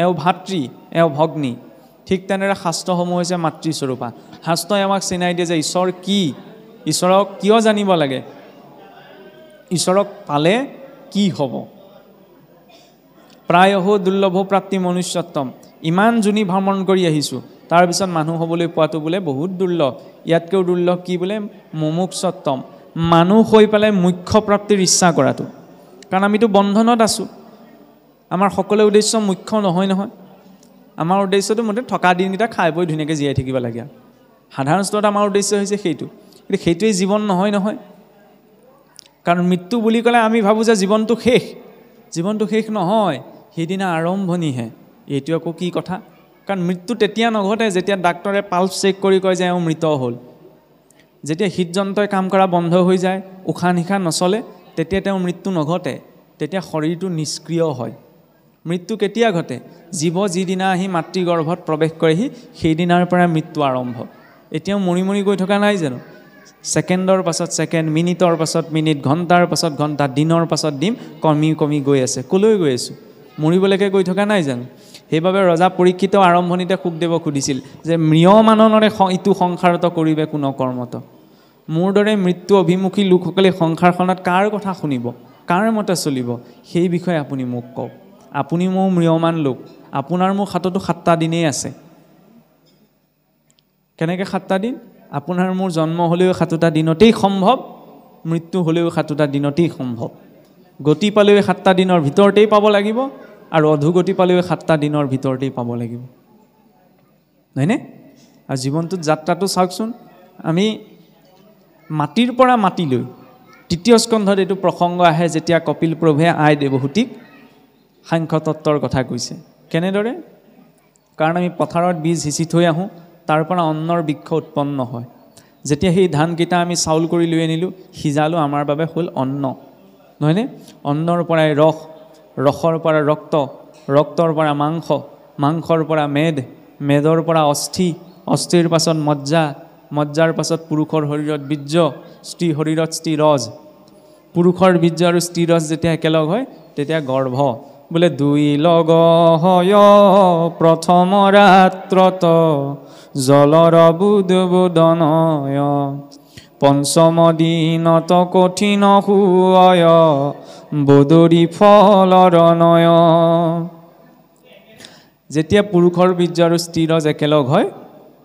এওঁ ভাতৃ, এওঁ ভগ্নী। ঠিক তেনেদৰে শাস্ত্ৰসমূহ হৈছে মাতৃস্বৰূপা। শাস্ত্ৰই আমাক চিনাই দিয়ে যে ঈশ্বৰ কি, ঈশ্বৰক কিয় জানিব লাগে, ঈশ্বৰক পালে কি হ'ব। প্ৰায়হ দুৰ্লভ প্ৰাপ্তি মনুষ্যত্বম। ইমান জুনি ভ্ৰমণ কৰি আহিছোঁ, তাৰপিছত মানুহ হ'বলৈ পোৱাটো বোলে বহুত দুৰ্লভ। ইয়াতকৈও দুৰ্লভ কি বোলে? মুমুক্ষত্বম, মানুহ হৈ পেলাই মুখ্য প্ৰাপ্তিৰ ইচ্ছা কৰাটো। কাৰণ আমিতো বন্ধনত আছোঁ, আমাৰ সকলো উদ্দেশ্য মুখ্য নহয় নহয়। আমাৰ উদ্দেশ্যটো মুঠতে থকা দিনকেইটা খাই বৈ ধুনীয়াকৈ জীয়াই থাকিব লাগে। সাধাৰণ স্তৰত আমাৰ উদ্দেশ্য হৈছে সেইটো, কিন্তু সেইটোৱেই জীৱন নহয় নহয়। কাৰণ মৃত্যু বুলি ক'লে আমি ভাবোঁ যে জীৱনটো শেষ, জীৱনটো শেষ নহয়, সেইদিনা আৰম্ভণিহে। এইটো আকৌ কি কথা? কাৰণ মৃত্যু তেতিয়া নঘটে যেতিয়া ডাক্তৰে পাল্ছ চেক কৰি কয় যে এওঁ মৃত হ'ল। যেতিয়া হৃদযন্ত্ৰই কাম কৰা বন্ধ হৈ যায়, উশাহ নিশাহ নচলে, তেতিয়া তেওঁৰ মৃত্যু নঘটে, তেতিয়া শৰীৰটো নিষ্ক্ৰিয় হয়। মৃত্যু কেতিয়া ঘটে? জীৱ যিদিনা আহি মাতৃগৰ্ভত প্ৰৱেশ কৰেহি সেইদিনাৰ পৰা মৃত্যু আৰম্ভ। এতিয়াও মৰি মৰি গৈ থকা নাই জানো? ছেকেণ্ডৰ পাছত ছেকেণ্ড, মিনিটৰ পাছত মিনিট, ঘণ্টাৰ পাছত ঘণ্টা, দিনৰ পাছত দিন কমি কমি গৈ আছে। ক'লৈ গৈ আছোঁ? মৰিবলৈকে গৈ থকা নাই জানো? সেইবাবে ৰজা পৰীক্ষিত আৰম্ভণিতে শুকদেৱক সুধিছিল যে ম্ৰিয়মাননৰে ইটো সংসাৰত কৰিবে কোন কৰ্মত। মোৰ দৰে মৃত্যু অভিমুখী লোকসকলে সংসাৰখনত কাৰ কথা শুনিব, কাৰ মতে চলিব, সেই বিষয়ে আপুনি মোক কওক। আপুনি মোৰ ম্ৰিয়মান লোক, আপোনাৰ মোৰ হাততো 7টা দিনেই আছে। কেনেকৈ 7টা দিন? আপোনাৰ মোৰ জন্ম হ'লেও 7টা দিনতেই সম্ভৱ, মৃত্যু হ'লেও 7টা দিনতেই সম্ভৱ। গতি পালেও 7টা দিনৰ ভিতৰতেই পাব লাগিব, আৰু অধোগতি পালেও 7টা দিনৰ ভিতৰতেই পাব লাগিব, নহয়নে? আৰু জীৱনটোত যাত্ৰাটো চাওকচোন, আমি মাটিৰ পৰা মাটিলৈ, 3য় স্কন্ধত এইটো প্ৰসংগ আহে যেতিয়া কপিল প্ৰভুৱে আই দেৱহূতিক সাংখ্য তত্ত্বৰ কথা কৈছে। কেনেদৰে? কাৰণ আমি পথাৰত বীজ সিঁচি থৈ আহোঁ, তাৰ পৰা অন্নৰ বৃক্ষ উৎপন্ন হয়। যেতিয়া সেই ধানকেইটা আমি চাউল কৰি লৈ আনিলোঁ, সিজালোঁ, আমাৰ বাবে হ'ল অন্ন, নহয়নে? অন্নৰ পৰাই ৰস, ৰসৰ পৰা ৰক্ত, ৰক্তৰ পৰা মাংস, মাংসৰ পৰা মেদ, মেদৰ পৰা অস্থি, অস্থিৰ পাছত মজ্জা, মজ্জাৰ পাছত পুৰুষৰ শৰীৰত বীৰ্য, স্ত্ৰী শৰীৰত স্থিৰজ। পুৰুষৰ বীৰ্য আৰু স্থিৰজ যেতিয়া একেলগ হয় তেতিয়া গৰ্ভ। বোলে 2 লগ হয় প্ৰথম ৰাত্ৰত জলৰ বুদবুদনয়, পঞ্চম দিনত কঠিন হুয় বদৰি ফলৰ নয়। যেতিয়া পুৰুষৰ বীৰ্য আৰু স্থিৰজ একেলগ হয়,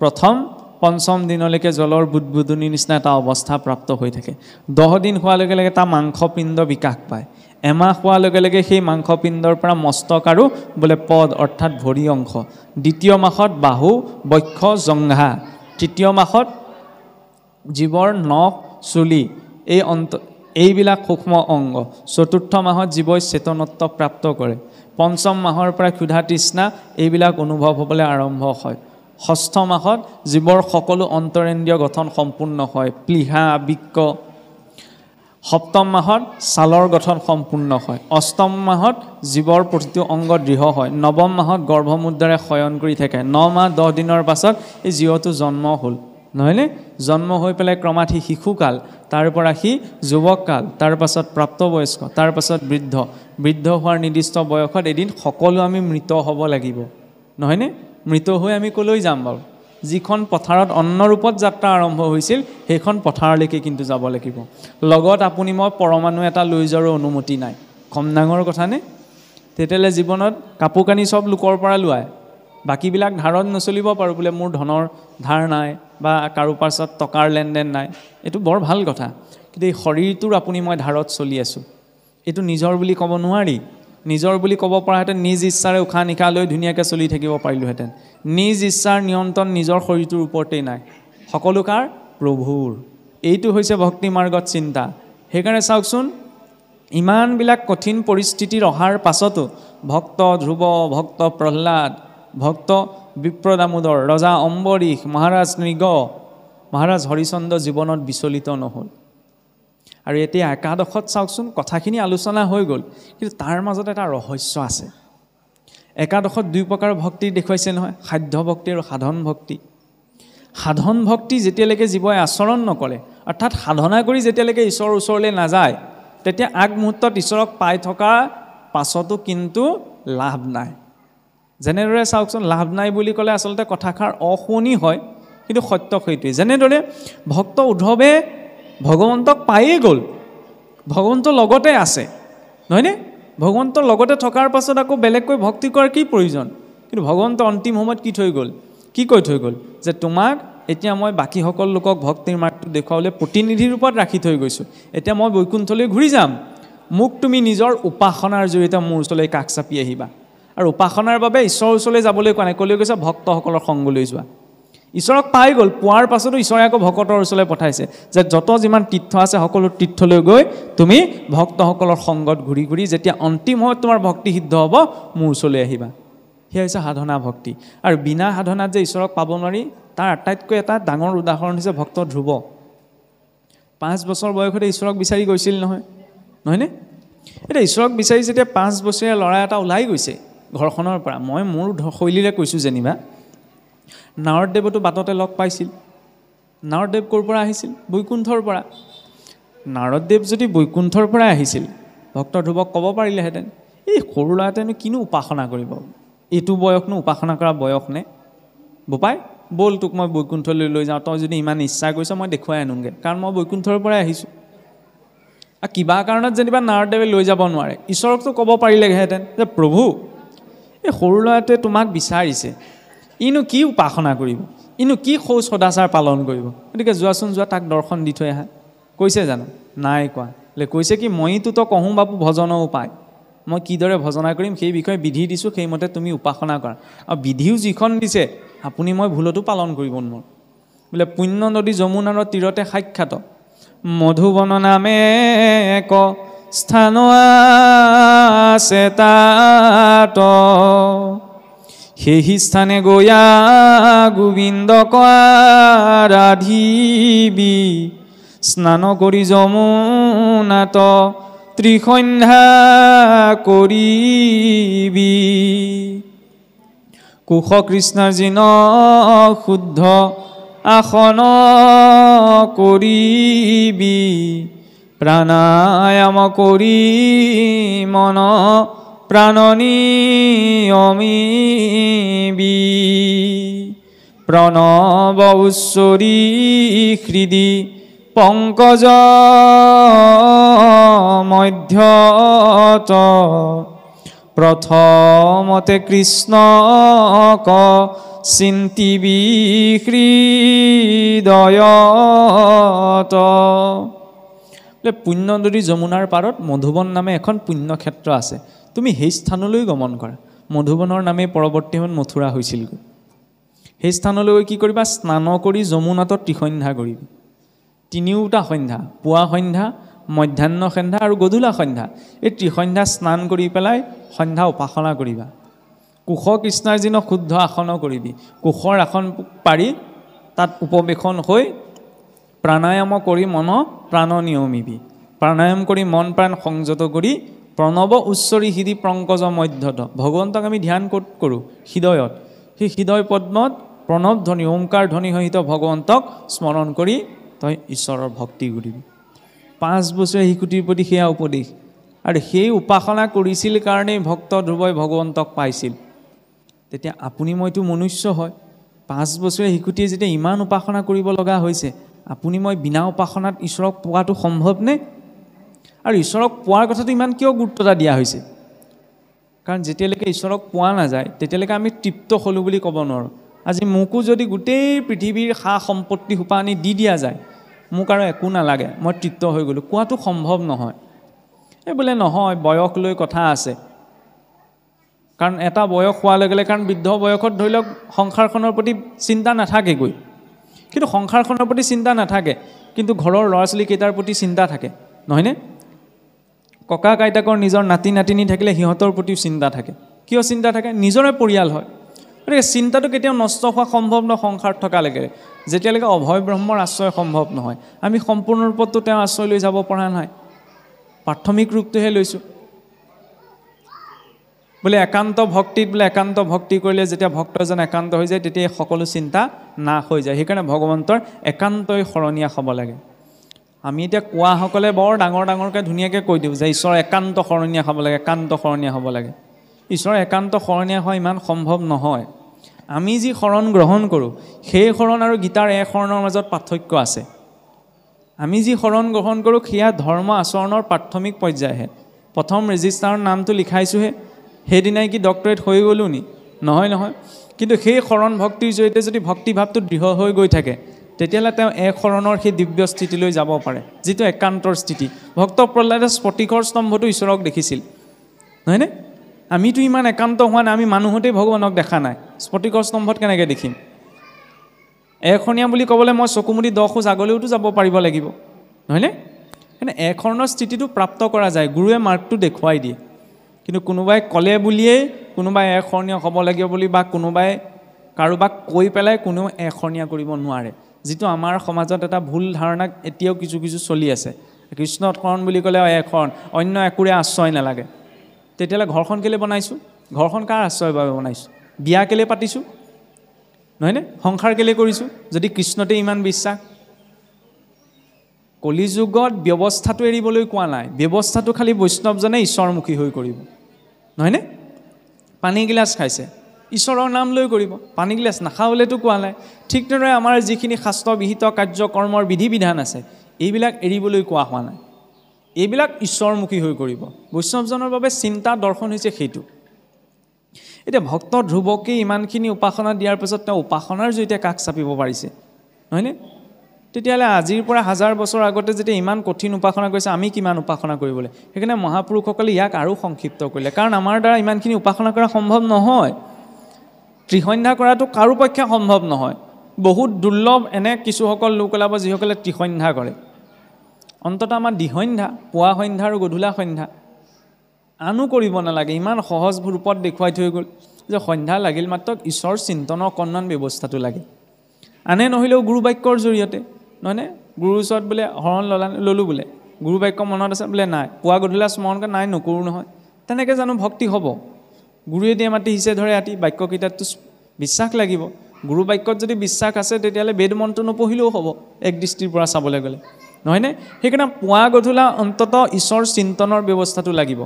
প্ৰথম 5ম দিনলৈকে জলৰ বুদবুদনিৰ নিচিনা এটা অৱস্থা প্ৰাপ্ত হৈ থাকে। 10 দিন হোৱাৰ লগে লগে এটা মাংসপিণ্ড বিকাশ পায়। এমাহ হোৱাৰ লগে লগে সেই মাংসপিণ্ডৰ পৰা মস্তক আৰু বোলে পদ অৰ্থাৎ ভৰি অংশ, 2য় মাহত বাহু, বক্ষ, জংঘা, 3য় মাহত জীৱৰ নখ, চুলি, এইবিলাক সূক্ষ্ম অংগ, 4ৰ্থ মাহত জীৱই চেতনত্ব প্ৰাপ্ত কৰে, 5ম মাহৰ পৰা ক্ষুধা তৃষ্ণা এইবিলাক অনুভৱ হ'বলৈ আৰম্ভ হয়, 6ষ্ঠ মাহত জীৱৰ সকলো অন্তৰেন্দ্ৰিয় গঠন সম্পূৰ্ণ হয়, প্লীহা, বৃক্ক, 7ম মাহত ছালৰ গঠন সম্পূৰ্ণ হয়, 8ম মাহত জীৱৰ প্ৰতিটো অংগ দৃঢ় হয়, 9ম মাহত গৰ্ভমুদ্ৰাৰে শয়ন কৰি থাকে, 9 মাহ 10 দিনৰ পাছত এই জীৱটো জন্ম হ'ল, নহয়নে? জন্ম হৈ পেলাই ক্ৰমাৎ সি শিশুকাল, তাৰ পৰা সি যুৱককাল, তাৰ পাছত প্ৰাপ্তবয়স্ক, তাৰ পাছত বৃদ্ধ, বৃদ্ধ হোৱাৰ নিৰ্দিষ্ট বয়সত এদিন সকলো আমি মৃত হ'ব লাগিব, নহয়নে? মৃত হৈ আমি ক'লৈ যাম বাৰু? যিখন পথাৰত অন্নৰূপত যাত্ৰা আৰম্ভ হৈছিল সেইখন পথাৰলৈকে কিন্তু যাব লাগিব। লগত আপুনি মই পৰমাণু এটা লৈ যোৱাৰ অনুমতি নাই। কম ডাঙৰ কথানে? তেতিয়াহ'লে জীৱনত কাপোৰ কানি চব লোকৰ পৰা লোৱায়, বাকীবিলাক ধাৰত নচলিব পাৰোঁ, বোলে মোৰ ধনৰ ধাৰ নাই বা কাৰো পাছত টকাৰ লেনদেন নাই, এইটো বৰ ভাল কথা। কিন্তু এই শৰীৰটোৰ আপুনি মই ধাৰত চলি আছোঁ, এইটো নিজৰ বুলি ক'ব নোৱাৰি। নিজৰ বুলি ক'ব পৰাহেঁতেন নিজ ইচ্ছাৰে উশাহ নিশাহ লৈ ধুনীয়াকৈ চলি থাকিব পাৰিলোহেঁতেন নিজ ইচ্ছাৰ নিয়ন্ত্ৰণ নিজৰ শৰীৰটোৰ ওপৰতেই নাই সকলো কাৰ প্ৰভুৰ এইটো হৈছে ভক্তি মাৰ্গত চিন্তা সেইকাৰণে চাওকচোন ইমানবিলাক কঠিন পৰিস্থিতিৰ অহাৰ পাছতো ভক্ত ধ্ৰুৱ ভক্ত প্ৰহ্লাদ ভক্ত বিপ্ৰদামোদৰ ৰজা অম্বৰীশ মহাৰাজ নৃগ মহাৰাজ হৰিচন্দ্ৰ জীৱনত বিচলিত নহ'ল আৰু এতিয়া একাদশত চাওকচোন কথাখিনি আলোচনা হৈ গ'ল কিন্তু তাৰ মাজত এটা ৰহস্য আছে একাদশত দুই প্ৰকাৰৰ ভক্তি দেখুৱাইছে নহয় সাধ্য ভক্তি আৰু সাধন ভক্তি যেতিয়ালৈকে জীৱই আচৰণ নকৰে অৰ্থাৎ সাধনা কৰি যেতিয়ালৈকে ঈশ্বৰৰ ওচৰলৈ নাযায় তেতিয়া আগমুহূৰ্তত ঈশ্বৰক পাই থকা পাছতো কিন্তু লাভ নাই যেনেদৰে চাওকচোন লাভ নাই বুলি ক'লে আচলতে কথাষাৰ অশুনি হয় কিন্তু সত্য সেইটোৱেই যেনেদৰে ভক্ত উদ্ধৱে ভগৱন্তক পায়েই গ'ল ভগৱন্ত লগতে আছে নহয়নে ভগৱন্তৰ লগতে থকাৰ পাছত আকৌ বেলেগকৈ ভক্তি কৰাৰ কি প্ৰয়োজন কিন্তু ভগৱন্ত অন্তিম সময়ত কি কৈ থৈ গ'ল যে তোমাক এতিয়া মই বাকী সকলো লোকক ভক্তিৰ মাৰ্গটো দেখুৱাবলৈ প্ৰতিনিধি ৰূপত ৰাখি থৈ গৈছোঁ এতিয়া মই বৈকুণ্ঠলৈ ঘূৰি যাম মোক তুমি নিজৰ উপাসনাৰ জৰিয়তে মোৰ ওচৰলৈ কাষ চাপি আহিবা আৰু উপাসনাৰ বাবে ঈশ্বৰৰ ওচৰলৈ যাবলৈ কোৱা নাই ক'লৈ গৈছে ভক্তসকলৰ সংগলৈ যোৱা ঈশ্বৰক পাই গ'ল পোৱাৰ পাছতো ঈশ্বৰে আকৌ ভকতৰ ওচৰলৈ পঠাইছে যে যত যিমান তীৰ্থ আছে সকলো তীৰ্থলৈ গৈ তুমি ভক্তসকলৰ সংগত ঘূৰি ঘূৰি যেতিয়া অন্তিম সময়ত তোমাৰ ভক্তি সিদ্ধ হ'ব মোৰ ওচৰলৈ আহিবা সেয়া হৈছে সাধনা ভক্তি আৰু বিনা সাধনাত যে ঈশ্বৰক পাব নোৱাৰি তাৰ আটাইতকৈ এটা ডাঙৰ উদাহৰণ হৈছে ভক্ত ধ্ৰুৱ 5 বছৰ বয়সতে ঈশ্বৰক বিচাৰি গৈছিল নহয়নে এতিয়া ঈশ্বৰক বিচাৰি যেতিয়া 5 বছৰীয়া ল'ৰা এটা ওলাই গৈছে ঘৰখনৰ পৰা মই মোৰ শৈলীৰে কৈছোঁ যেনিবা নাৰদদেৱতো বাটতে লগ পাইছিল নাৰদদেৱ ক'ৰ পৰা আহিছিল বৈকুণ্ঠৰ পৰা নাৰদদেৱ যদি বৈকুণ্ঠৰ পৰা আহিছিল ভক্ত ধ্ৰুৱক ক'ব পাৰিলেহেঁতেন এই সৰু ল'ৰাটোৱেনো কিনো উপাসনা কৰিব এইটো বয়সনো উপাসনা কৰা বয়স নে বোপাই ব'ল তোক মই বৈকুণ্ঠলৈ লৈ যাওঁ তই যদি ইমান ইচ্ছা কৰিছ মই দেখুৱাই আনোগৈ কাৰণ মই বৈকুণ্ঠৰ পৰাই আহিছোঁ আৰু কিবা কাৰণত যেনিবা নাৰদদেৱে লৈ যাব নোৱাৰে ঈশ্বৰকতো ক'ব পাৰিলেহেঁতেন যে প্ৰভু এই সৰু ল'ৰাটোৱে তোমাক বিচাৰিছে ইনো কি উপাসনা কৰিব ইনো কি সৌ সদাচাৰ পালন কৰিব গতিকে যোৱাচোন যোৱা তাক দৰ্শন দি থৈ আহা কৈছে জানো নাই কোৱা কৈছে কি মইতো কহোঁ বাপু ভজনৰ উপায় মই কিদৰে ভজনা কৰিম সেই বিষয়ে বিধি দিছোঁ সেইমতে তুমি উপাসনা কৰা আৰু বিধিও যিখন দিছে আপুনি মই ভুলতো পালন কৰিব নোৱাৰোঁ বোলে পুণ্য নদী যমুনাৰ তীৰতে সাক্ষাৎ মধুবন নামে এক স্থান আছে তাত সেই স্থানে গয়া গোবিন্দক আৰাধিবি স্নান কৰি যমুনাত ত্ৰিসন্ধ্যা কৰিবি কুশ কৃষ্ণৰ জিন শুদ্ধ আসন কৰিবি প্ৰাণায়াম কৰি মন প্ৰাণ নিয়মিবি প্ৰণৱ উচ্চৰি হৃদি পংকজ মধ্যত প্ৰথমতে কৃষ্ণক চিন্তিবি হৃদয়ত পুণ্য নদী যমুনাৰ পাৰত মধুবন নামে এখন পুণ্যক্ষেত্ৰ আছে তুমি সেই স্থানলৈ গমন কৰা মধুবনৰ নামে পৰৱৰ্তী সময়ত মথুৰা হৈছিলগৈ সেই স্থানলৈ কি কৰিবা স্নান কৰি যমুনাত ত্ৰিসন্ধ্যা কৰিবি তিনিওটা সন্ধ্যা পুৱা সন্ধ্যা মধ্যাহ্ন সন্ধ্যা আৰু গধূলা সন্ধ্যা এই ত্ৰিসন্ধ্যা স্নান কৰি পেলাই সন্ধ্যা উপাসনা কৰিবা কুশ কৃষ্ণৰ জিন শুদ্ধ আসন কৰিবি কুশৰ আসন পাৰি তাত উপবেশন হৈ প্ৰাণায়াম কৰি মন প্ৰাণ নিয়মিবি প্ৰাণায়াম কৰি মন প্ৰাণ সংযত কৰি প্ৰণৱ উচ্চৰি হৃদি পংকজ মধ্যত ভগৱন্তক আমি ধ্যান ক'ত কৰোঁ হৃদয়ত সেই হৃদয় পদ্মত প্ৰণৱ ধ্বনি ওংকাৰ ধ্বনি সহিত ভগৱন্তক স্মৰণ কৰি তই ঈশ্বৰৰ ভক্তি কৰিবি 5 বছৰীয়া শিশুটিৰ প্ৰতি সেয়া উপদেশ আৰু সেই উপাসনা কৰিছিল কাৰণেই ভক্ত ধ্ৰুৱই ভগৱন্তক পাইছিল তেতিয়া আপুনি মইতো মনুষ্য হয় 5 বছৰীয়া শিশুটিয়ে যেতিয়া ইমান উপাসনা কৰিব লগা হৈছে আপুনি মই বিনা উপাসনাত ঈশ্বৰক পোৱাটো সম্ভৱনে আৰু ঈশ্বৰক পোৱাৰ কথাটো ইমান কিয় গুৰুত্বতা দিয়া হৈছে কাৰণ যেতিয়ালৈকে ঈশ্বৰক পোৱা নাযায় তেতিয়ালৈকে আমি তৃপ্ত হ'লোঁ বুলি ক'ব নোৱাৰোঁ আজি মোকো যদি গোটেই পৃথিৱীৰ সা সম্পত্তি সোপা আনি দি দিয়া যায় মোক আৰু একো নালাগে মই তৃপ্ত হৈ গ'লোঁ কোৱাটো সম্ভৱ নহয় এই বোলে নহয় বয়স লৈ কথা আছে কাৰণ এটা বয়স হোৱাৰ লগে লগে কাৰণ বৃদ্ধ বয়সত ধৰি লওক সংসাৰখনৰ প্ৰতি চিন্তা নাথাকেগৈ কিন্তু সংসাৰখনৰ প্ৰতি চিন্তা নাথাকে কিন্তু ঘৰৰ ল'ৰা ছোৱালীকেইটাৰ প্ৰতি চিন্তা থাকে নহয়নে ককা আইতাকৰ নিজৰ নাতি নাতিনী থাকিলে সিহঁতৰ প্ৰতিও চিন্তা থাকে কিয় চিন্তা থাকে নিজৰে পৰিয়াল হয় গতিকে চিন্তাটো কেতিয়াও নষ্ট হোৱা সম্ভৱ নহয় সংসাৰ থকালৈকে যেতিয়ালৈকে অভয় ব্ৰহ্মৰ আশ্ৰয় সম্ভৱ নহয় আমি সম্পূৰ্ণ ৰূপতো তেওঁ আশ্ৰয় লৈ যাব পৰা নাই প্ৰাথমিক ৰূপটোহে লৈছোঁ বোলে একান্ত ভক্তিত বোলে একান্ত ভক্তি কৰিলে যেতিয়া ভক্তজন একান্ত হৈ যায় তেতিয়া সকলো চিন্তা নাশ হৈ যায় সেইকাৰণে ভগৱন্তৰ একান্তই শৰণীয়া হ'ব লাগে আমি এতিয়া কোৱাসকলে বৰ ডাঙৰ ডাঙৰকৈ ধুনীয়াকৈ কৈ দিওঁ যে ঈশ্বৰৰ একান্ত শৰণীয়া হ'ব লাগে একান্ত শৰণীয়া হ'ব লাগে ঈশ্বৰৰ একান্ত শৰণীয়া হোৱা ইমান সম্ভৱ নহয় আমি যি শৰণ গ্ৰহণ কৰোঁ সেই শৰণ আৰু গীতাৰ এক শৰণৰ মাজত পাৰ্থক্য আছে আমি যি শৰণ গ্ৰহণ কৰোঁ সেয়া ধৰ্ম আচৰণৰ প্ৰাথমিক পৰ্যায়হে প্ৰথম ৰেজিষ্টাৰৰ নামটো লিখাইছোঁহে সেইদিনাই কি ডক্টৰেট হৈ গ'লোঁ নি নহয় নহয় কিন্তু সেই শৰণ ভক্তিৰ জৰিয়তে যদি ভক্তিভাৱটো দৃঢ় হৈ গৈ থাকে তেতিয়াহ'লে তেওঁ এক শৰণৰ সেই দিব্য স্থিতিলৈ যাব পাৰে যিটো একান্তৰ স্থিতি ভক্ত প্ৰহ্লাদে স্ফটিকৰ স্তম্ভটো ঈশ্বৰক দেখিছিল নহয়নে আমিতো ইমান একান্ত হোৱা নাই আমি মানুহতেই ভগৱানক দেখা নাই স্ফটিকৰ স্তম্ভত কেনেকৈ দেখিম এশৰণীয়া বুলি ক'বলৈ মই চকুমুদি 10 খোজ আগলৈওতো যাব পাৰিব লাগিব নহয়নে মানে এশৰণৰ স্থিতিটো প্ৰাপ্ত কৰা যায় গুৰুৱে মাৰ্গটো দেখুৱাই দিয়ে কিন্তু কোনোবাই ক'লে বুলিয়েই কোনোবাই এশৰণীয় হ'ব লাগিব বুলি বা কোনোবাই কাৰোবাক কৈ পেলাই কোনেও এশৰণীয়া কৰিব নোৱাৰে যিটো আমাৰ সমাজত এটা ভুল ধাৰণা এতিয়াও কিছু কিছু চলি আছে কৃষ্ণ শৰণ বুলি ক'লে এশৰণ অন্য একোৰে আশ্ৰয় নালাগে তেতিয়াহ'লে ঘৰখন কেলৈ বনাইছোঁ ঘৰখন কাৰ আশ্ৰয়ৰ বাবে বনাইছোঁ বিয়া কেলৈ পাতিছোঁ নহয়নে সংসাৰ কেলৈ কৰিছোঁ যদি কৃষ্ণতে ইমান বিশ্বাস কলিযুগত ব্যৱস্থাটো এৰিবলৈ কোৱা নাই ব্যৱস্থাটো খালি বৈষ্ণৱজনে ঈশ্বৰমুখী হৈ কৰিব নহয়নে পানী গিলাচ খাইছে ঈশ্বৰৰ নাম লৈ কৰিব পানী গিলাচ নাখাবলৈতো কোৱা নাই ঠিক তেনেদৰে আমাৰ যিখিনি শাস্ত্ৰবিহিত কাৰ্যকৰ্মৰ বিধি বিধান আছে এইবিলাক এৰিবলৈ কোৱা হোৱা নাই এইবিলাক ঈশ্বৰমুখী হৈ কৰিব বৈষ্ণৱজনৰ বাবে চিন্তা দৰ্শন হৈছে সেইটো এতিয়া ভক্ত ধ্ৰুৱকে ইমানখিনি উপাসনা দিয়াৰ পিছত তেওঁ উপাসনাৰ জৰিয়তে কাষ চাপিব পাৰিছে নহয়নে তেতিয়াহ'লে আজিৰ পৰা 1000 বছৰ আগতে যেতিয়া ইমান কঠিন উপাসনা কৰিছে আমি কিমান উপাসনা কৰিবলৈ সেইকাৰণে মহাপুৰুষসকলে ইয়াক আৰু সংক্ষিপ্ত কৰিলে কাৰণ আমাৰ দ্বাৰা ইমানখিনি উপাসনা কৰা সম্ভৱ নহয় ত্ৰিসন্ধ্যা কৰাটো কাৰো পক্ষে সম্ভৱ নহয় বহুত দুৰ্লভ এনে কিছুসকল লোক ওলাব যিসকলে ত্ৰিসন্ধ্যা কৰে অন্ততঃ আমাৰ দ্বিসন্ধ্যা পুৱা সন্ধ্যা আৰু গধূলা সন্ধ্যা আনো কৰিব নালাগে ইমান সহজ ৰূপত দেখুৱাই থৈ গ'ল যে সন্ধ্যা লাগিল মাত্ৰ ঈশ্বৰ চিন্তনৰ অকণমান ব্যৱস্থাটো লাগে আনে নহ'লেও গুৰু বাক্যৰ জৰিয়তে নহয়নে গুৰুৰ ওচৰত বোলে হৰণ ল'লোঁ বোলে গুৰু বাক্য মনত আছে বোলে নাই পুৱা গধূলা স্মৰণ কৰা নাই নকৰোঁ নহয় তেনেকৈ জানো ভক্তি হ'ব গুৰুৱে দিয়ে মাতি হিচে ধৰে ৰাতি বাক্যকেইটাততো বিশ্বাস লাগিব গুৰু বাক্যত যদি বিশ্বাস আছে তেতিয়াহ'লে বেদ মন্ত্ৰ নপঢ়িলেও হ'ব এক দৃষ্টিৰ পৰা চাবলৈ গ'লে নহয়নে সেইকাৰণে পুৱা গধূলা অন্ততঃ ঈশ্বৰ চিন্তনৰ ব্যৱস্থাটো লাগিব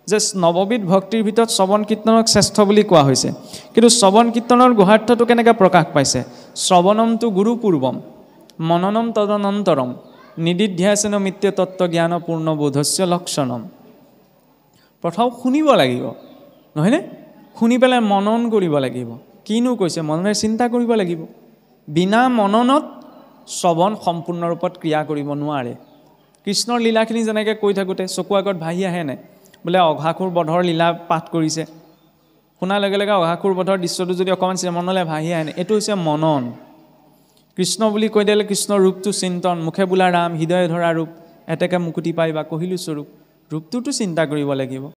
যে নৱবিধ ভক্তিৰ ভিতৰত শ্ৰৱণ কীৰ্তনক শ্ৰেষ্ঠ বুলি কোৱা হৈছে কিন্তু শ্ৰৱণ কীৰ্তনৰ গুহাৰ্থটো কেনেকৈ প্ৰকাশ পাইছে শ্ৰৱণমটো গুৰু পূৰ্বম মননম তদনন্তৰম নিদিধ্যাসেন মিত্য তত্ত্ব জ্ঞান পূৰ্ণ বোধস্য লক্ষণম প্ৰথম শুনিব লাগিব নহয়নে শুনি পেলাই মনন কৰিব লাগিব কিনো কৈছে মনৰে চিন্তা কৰিব লাগিব বিনা মননত শ্ৰৱণ সম্পূৰ্ণ ৰূপত ক্ৰিয়া কৰিব নোৱাৰে কৃষ্ণৰ লীলাখিনি যেনেকৈ কৈ থাকোঁতে চকু আগত ভাহি আহেনে বোলে অঘাসুৰ বধৰ লীলা পাঠ কৰিছে শুনাৰ লগে লগে অঘাসুৰ বধৰ দৃশ্যটো যদি অকণমান মনলৈ ভাহি আহেনে এইটো হৈছে মনন কৃষ্ণ বুলি কৈ দিলে কৃষ্ণৰ ৰূপটো চিন্তন মুখে বোলা ৰাম হৃদয়ে ধৰা ৰূপ এতেকে মুকুতি পাই বা কহিলোঁ স্বৰূপ ৰূপটোতো চিন্তা কৰিব লাগিব